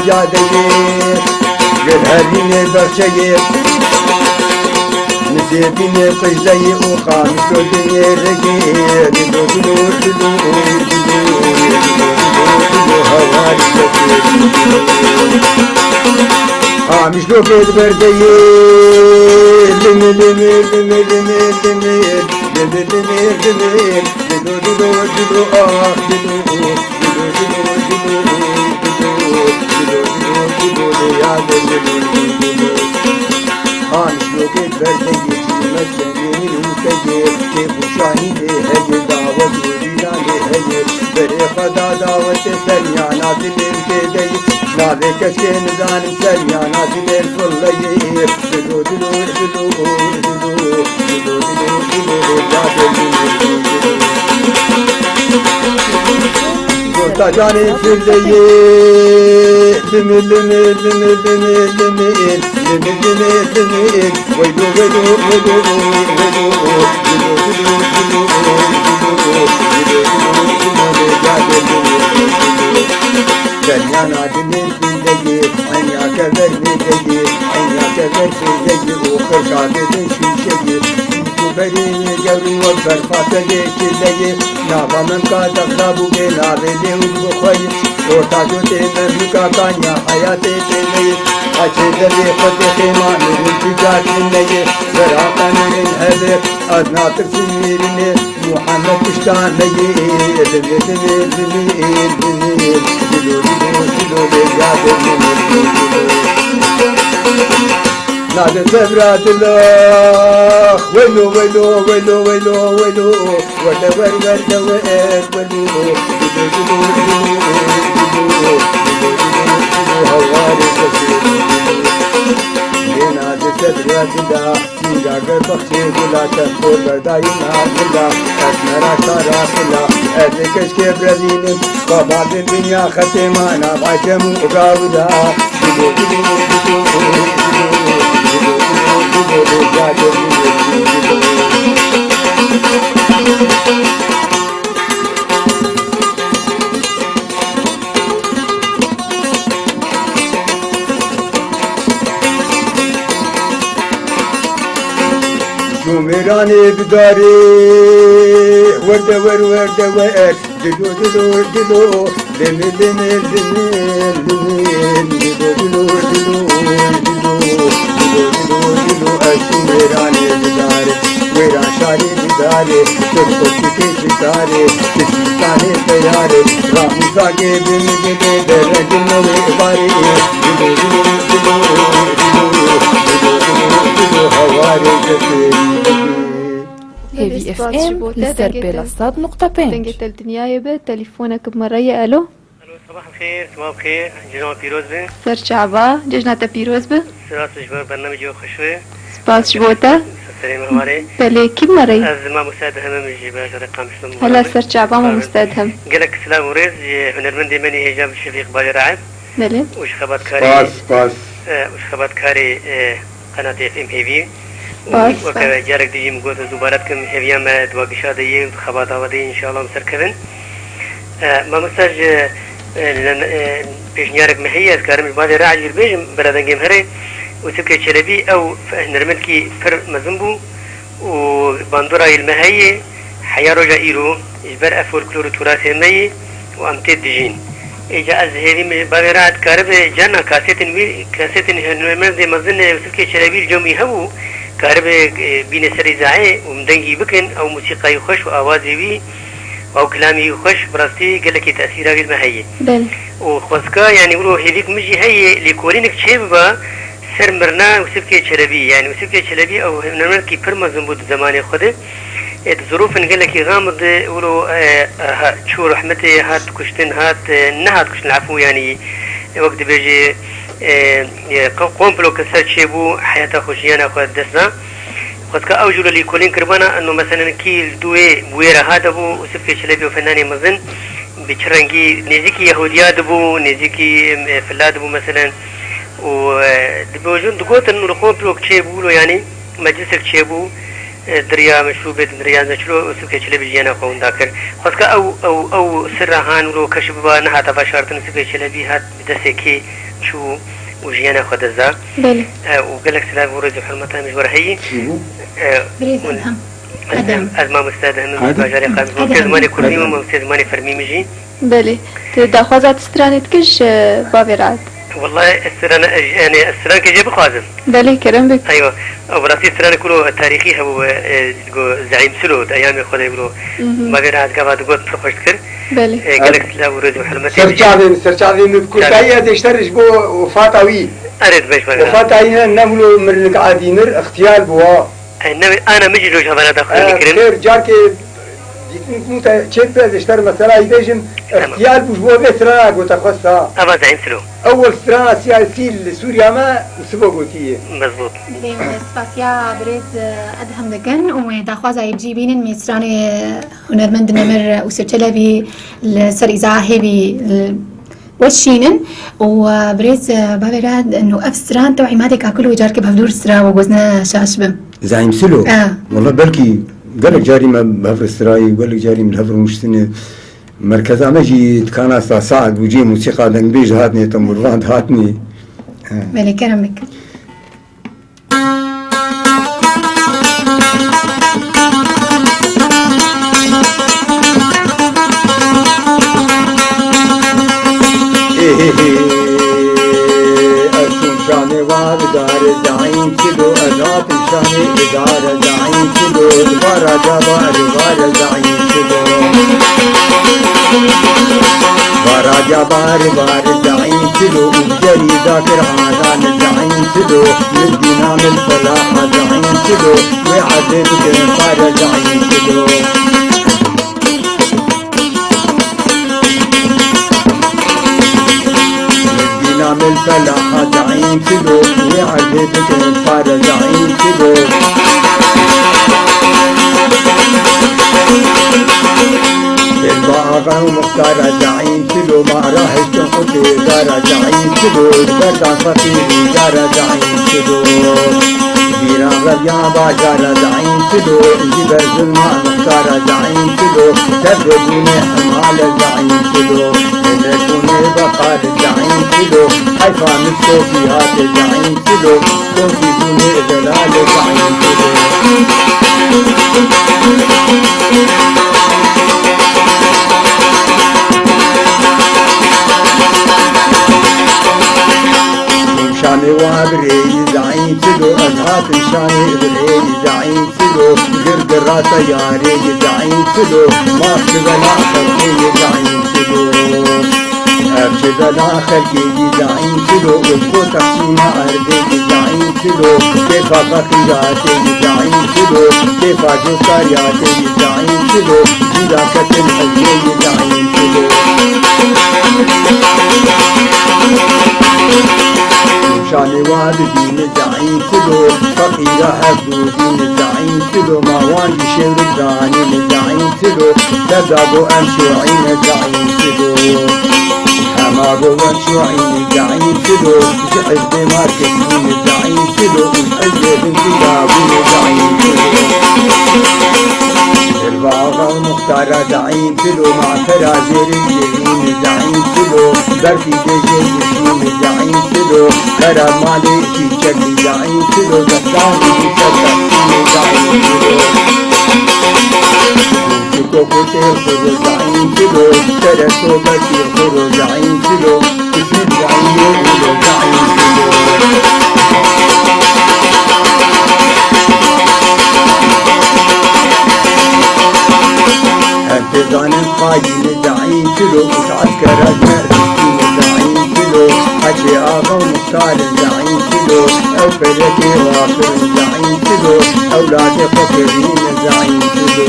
بعد جرهرين برشية نسيبين قجلي وخامس الدنيا رجية دلو هواري مش لو كيد بردي لمي لمي لمي لمي لمي لمي لمي لمي دلو دلو دلو دلو دلو دلو دلو دلو يا دلو مش لو كيد بردي مسكين وسجير كيف شاهي هجي دعوة ولينا لهجي بري خدا دعوة سريع نازل كدي نادي كشكين زانم سريع نازل فلي دلو دلو دلو دلو دلو دلو دلو يا جاني في الليل لمي لمي لمي لمي لمي لمي لمي لمي ويلو ويلو ويلو ويلو كريانا دليل في الليل عينيا كبر بيدي عينيا كبر في الليل وخرقا بدن شي بريني جوري وبر فاتلي كلي نابا من كاد اغلبو بلا بلي وخوي وتاجو تمركا كانيا حياتي تلي اجد لي قد خيما من تجات لي براقا من هبه ادنا تسميرني محمد اشتان لي دلي دلي دلي دلي نادي سبرات الله ويلو ويلو ويلو ويلو ويلو ولا ورد وين ويلو نادي سبرات الله نيجا بخشي ولا تقول بداينا الله اسمرا شرف الله اديكش كبرزين بابا الدنيا ختمانا بعشم وقاودا شوميراني بداري ورد ور ورد ور دلو دلو دلو لمي لمي لمي لمي دلو دلو دلو شوميراني بداري ويرا شاري بداري تركو تكي شكاري تسيطاني تياري راحي زاقي بمجدي درج النوي باري دلو دلو دلو دلو هواري جسي هيفي اف ام لسربيلا صاد نقطة بنج دنجت الدنيا به تليفونك بمرية الو صباح الخير صباح الخير جناب پیروز به سر شعبا ججنة پیروز به سراس جبر برنامج خوشوه سپاس شبوتا سلام رواره بله کی مري از ما مساعد همه مجي باش رقم اسم هلا سر شعبا ما مستدهم قالك سلام وريز هنرمند مني هجاب الشفيق بالراعي بله وش خبات كاري باس وش خبات كاري قناة اف ام هيفي وكذا جارك دي مقوت زبارتكم هيفيا ما دواقشا دي خبات ودي ان شاء الله مسركبن ما مساج پیش نیارک محیط کارم بعد راجع البيج بلدن جيم هري وسكر شلبي او نرمل كي فر مزنبو وبندورة المهية حيا رجع إيرو إجبار أفور كلور تراث المي وأمتد دجين إجا أزهري بعد راجع كارب جانا كاسيت نرمل دي مزن وسكر شلبي الجومي هو كارب بين سري زعي ومدنجي بكن أو موسيقى يخش وآوازي بي أو كلامي يخش براستي قال لك تأثير هذه المهية. بل. وخوسكا يعني يقولوا هذيك مجي هي لكورينك شيبة سر مرنا وسبكي شلبي يعني وسبكي شلبي أو نمر كي برما زنبود زمان خده. الظروف قال لك غامض يقولوا شو رحمتي هات كشتن هات نهات كشتن عفو يعني وقت بيجي قوم بلو كسر شيبو حياته خوشيانا خد دسنا. خدك أوجل لي كلين كربنا إنه مثلاً كيل دوي بويرة هذا بو وسبك شلبي وفناني مزن بشرنجي نزيكي يهوديا دبو نزيكي فلاد دبو مثلاً ودبوجون دقوت إنه الخوم بلوك شيبو يعني مجلسك شيبو دريا مشروبة دريا نشلو وسبك شلبي جينا قوم ذاكر خدك أو سرهان ولو كشبه نهات فشارتن سبك شلبي هات بدسكي شو وجينا خدزا بله وقال لك سلام ورد حرمتها مش ورهي أزمة مستعدة من باجاري قام ممتاز ماني كردي وممتاز ماني فرمي مجي بله تدخوازات استرانت كش بابرات والله السران يعني السران كي جيب خوازم بله كرم بك ايوه براسي السران كله تاريخي هو زعيم سلود ايام خدا يقولوا ما غير هاد قبل تقول تخش كر بله قالك لا ورد وحلمتي سرچاوي كوتايه دشترش بو وفاتاوي اريد باش ما وفاتايه نملو مرلك عادينر اختيار بوا انا مجي لوش هذا داخل كريم خير جارك ديكن كنت تشيب دشتر مثلا يدجم اختيار بو بسرا قلت خصها ابا زعيم سلو اول سرا سياسي لسوريا ما وسبوغوتيه مزبوط سپاسیا برید ادهم دکن و داخواز ایبجی بینن میسرانی هنرمند نمر و سرچلوی لسر إذاعة هيبي وشينن وبريز بابراد انه افسران توعي مادك اكل وجارك بهدور سرا وجوزنا شاشبم زعيم سلو والله بلكي قالك جاري ما بهفر السراي وقالك جاري من الهفر مشتني مركز امجي كان صاعد وجي موسيقى دنبيج هاتني تمرفاند هاتني بلي كرمك أرسم شاني وابدار زعيم كيلو أنات شاني إدارة زعيم كيلو دوارة جبار دوارة زعيم كيلو دوارة جبار دوارة زعيم كيلو وجري ذاكر عادان زعيم كيلو للدينا من فلاح زعيم كيلو وعدل كنفار زعيم كيلو نعمل فلاحة زعيم كيلو وعدتك الفار زعيم كيلو الباغة ومختارة زعيم كيلو ما راحش تنقطي دارة زعيم كيلو البرد فقيري دارة زعيم كيلو بيران ربيان باجارة زعيم كيلو الجبر ظلمة مختارة زعيم كيلو تبدوني حمالة زعيم كيلو تبدوني بقار زعيم كيلو حيفا من صوفيات زعيم كيلو صوفي دوني ظلال زعيم كيلو شاني وابري زعيم كيلو أزهات شاني إبري زعيم كيلو قرقرات ياري زعيم كيلو ما أخذنا خلقي زعيم كيلو أخذنا خلقي زعيم كيلو وفو تقسيم أرضي زعيم كيلو كيف قطياتي زعيم كيلو كيف جوكارياتي زعيم كيلو جدا كتن حزي زعيم كيلو شاني والدين زعيم كيلو فقيرة حدودين زعيم كيلو ما واندي شورك دانين زعيم كيلو تبدأ أمشوعين زعيم كيلو حماغو وانشوعين زعيم كيلو جحد ماركتين زعيم كيلو وحزب انتدابين زعيم كيلو الباغة ومختارة زعيم كيلو مع فرازير الجهين زعيم كيلو برفي دجي يشين زعيم كيلو كرم مالي شكل زعيم كيلو زكاني بسكتين زعيم كيلو شكوكو تيخر زعيم كيلو ترسو بكي خر زعيم كيلو تسيب زعيم يقول زعيم كيلو انتظان القايم زعيم كيلو متعسكر المرسين زعيم كيلو حكي آغا ومختار زعيم كيلو أو فريقي غافر زعيم كيلو أولاد فقرين زعيم كيلو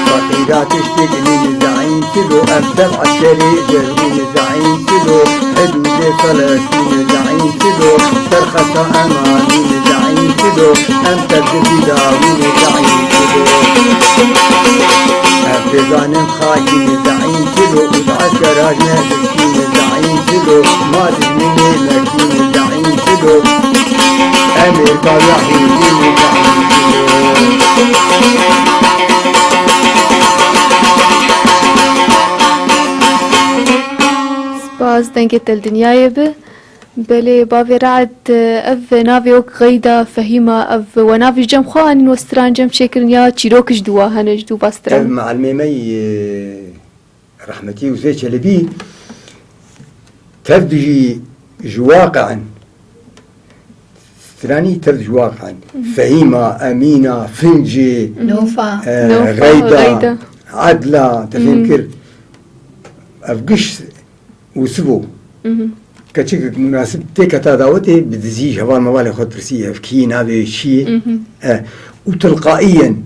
فقيرات اشتغلين زعيم كيلو أبدأ عسكري جرمين زعيم كيلو حدود فلسطين زعيم كيلو ترخص أمانين زعيم كيلو أمتد بداوين زعيم كيلو حفظان خاين زعيم كيلو وتعسكر أجنبي زعيم كيلو مادر من لكن زعيم كيلو أمريكا يحيدين زعيم كيلو سپاس دنگت الدنيا به بله باوی رعد اف ناوی اوک غیدا فهیما اف و ناوی جم خوانین و ستران جم شکرن یا چیروکش دوا هنج دو باستران معلمي رحمتي وزي شلبي تبدجي جواقعا ستراني تل جواقعا فهيمة أمينة فنجي نوفا غيدة عدلة تفكر أفقش وسبو كتشك مناسب تكتا داوتي بدزيج هوان موالي خد برسية أفكي نابي شيء وتلقائيا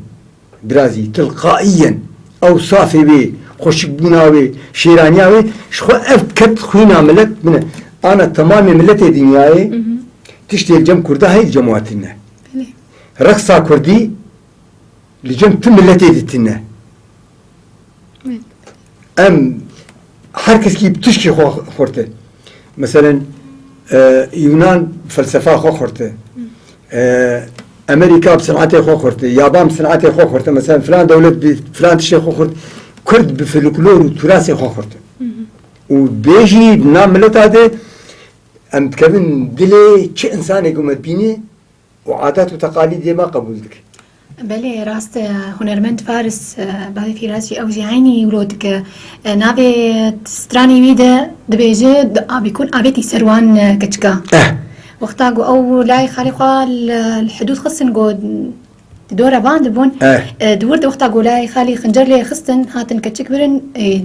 درازي تلقائيا أو صافي بي خوشك بناوي شيرانياوي شخو أفكت خوينا ملت من أنا تمامي ملتي دنياي تشتي الجم كردا هاي جماعتنا رقصة كردي لجم تملتي دتنا أم حركز كي بتشكي خورته مثلا يونان فلسفة خورته أمريكا بصناعته خورته يابان بصناعته خورته مثلا فلان دولة فلان تشي خورته كرد بفلكلور وتراثي خورته وبيجي بنعملت هذا أم تكفن دلي شيء إنسان يقوم بيني وعادات وتقاليد ما قبولك. بله راست هنرمند فارس بعد في راسي أو عيني ولودك نابي ستراني ميدا دبيجة بيكون أبيتي سروان كتشكا. وقتها جو أو لاي خالقة الحدود خصن جو دورة باند بون دورت وقتها جو لاي خالي خنجر لي خصن هاتن كتشك برن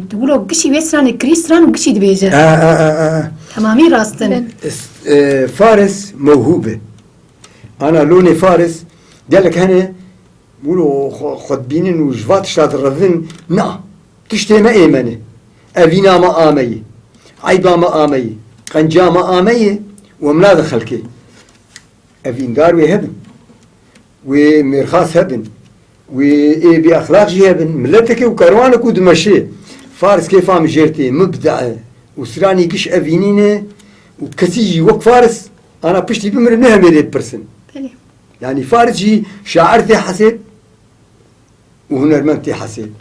تقولوا قشي بيسران كريسران وقشي دبيجة. تمامي راستن. فارس موهوبة. أنا لوني فارس ديالك هنا بقولوا خد بينن وجفات شاد الرذن نا تشتي ما إيمانه أبينا ما آمي عيبا ما آمي قنجا ما آمي ومناد خلكي أبين داروي هبن ومرخاص هبن وبأخلاق جي هبن ملتك وكروانك ودمشي فارس كيف عم جيرتي مبدع وسراني قش أبينينه وكسيجي وق فارس أنا بشتي بمر نهمي برسن يعني فارس جي شاعرتي حسيت وهنرمنتي حسيت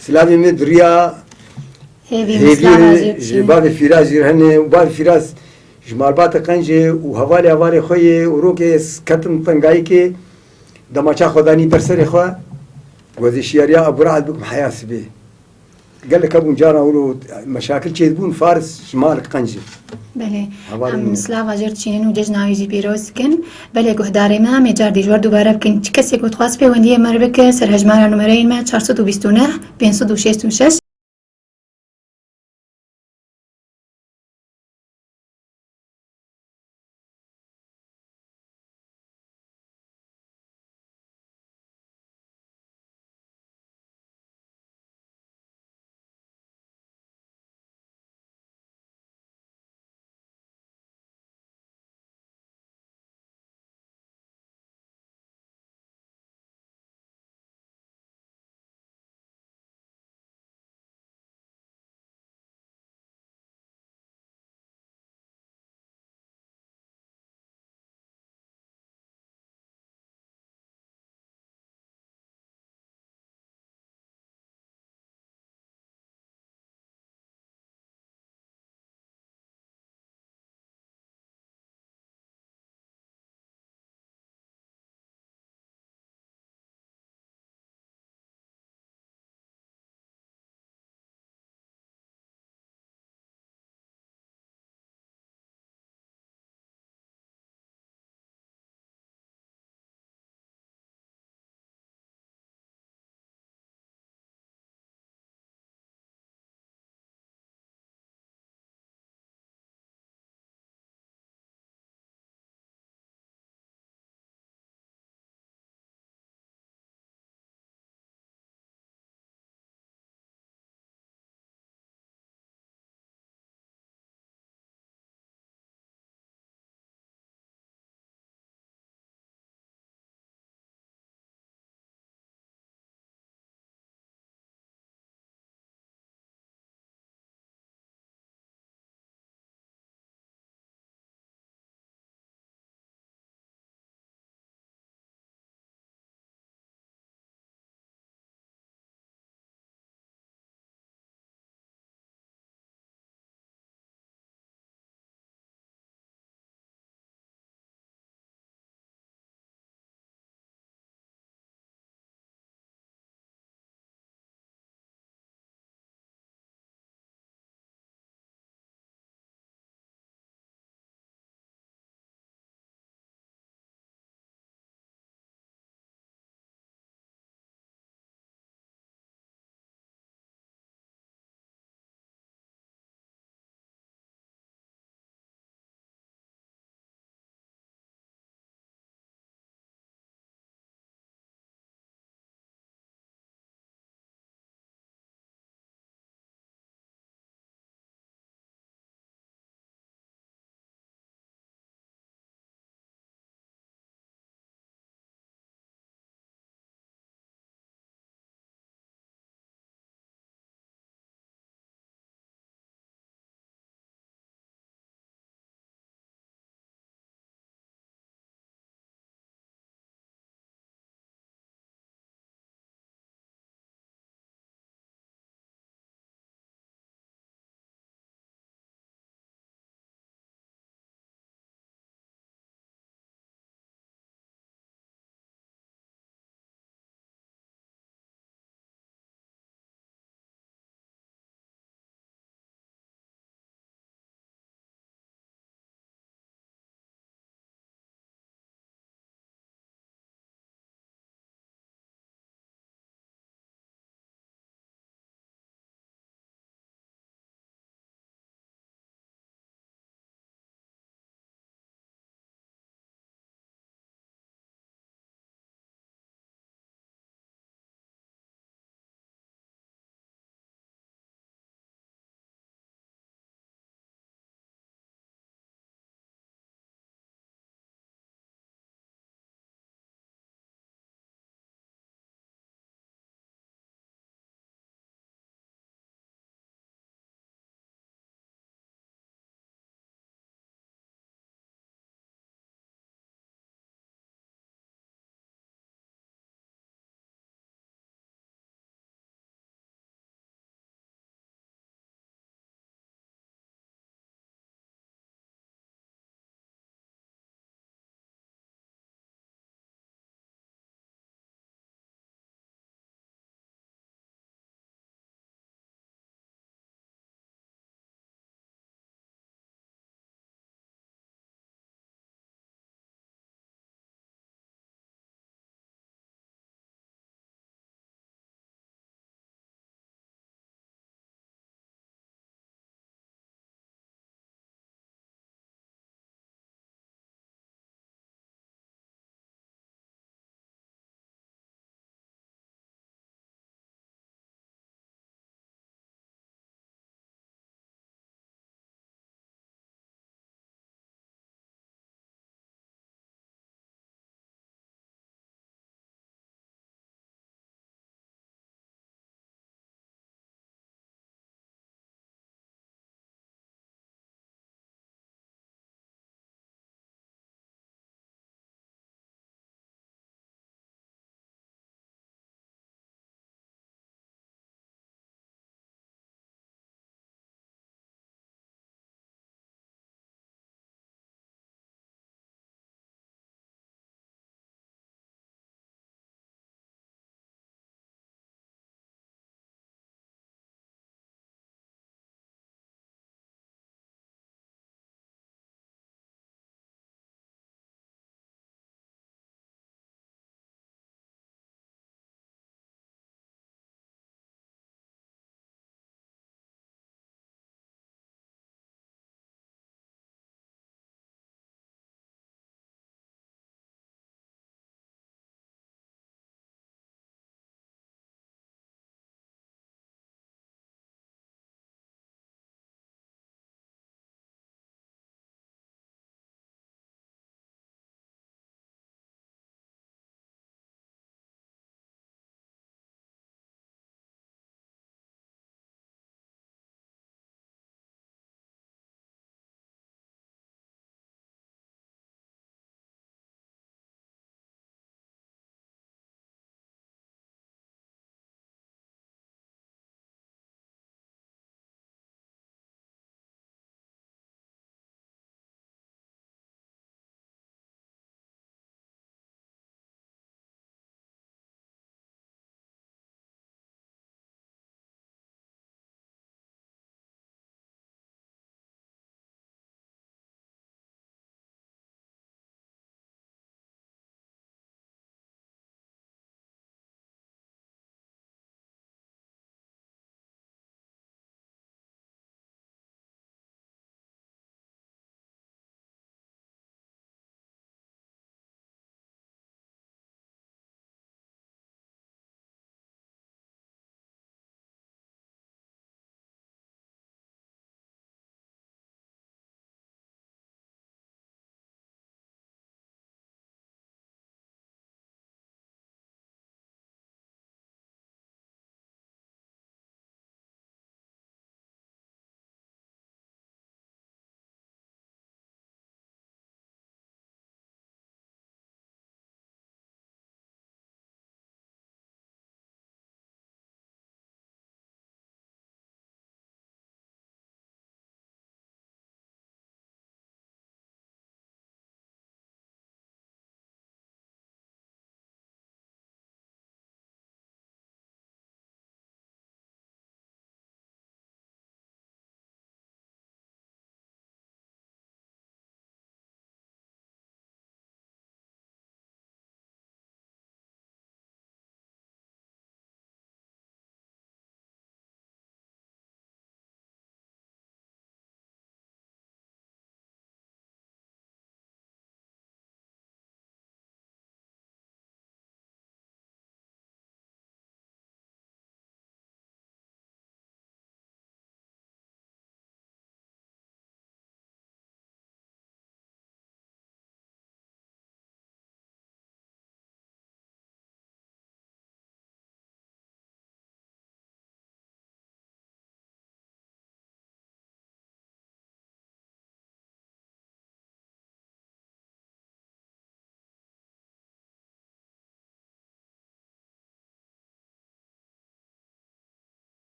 سلامي مدريا هيفي باب فراس هن وباب فراس جمال بات قنجه وهوالي خوي وروكي كتم طنقايكي دماچا خداني برسري خو وزي شيريا ابو رعد بكم حياسبي قال لك ابو جانا ولو مشاكل تشيدبون فارس شمال قنجه بله ام سلاوا جرتشين وجج ناويجي بيروسكن بله گهداري ما مجار دي جوار دوباره بكن كسي كنت خاص به ونديه مربك سر هجمار نمرين ما 429 566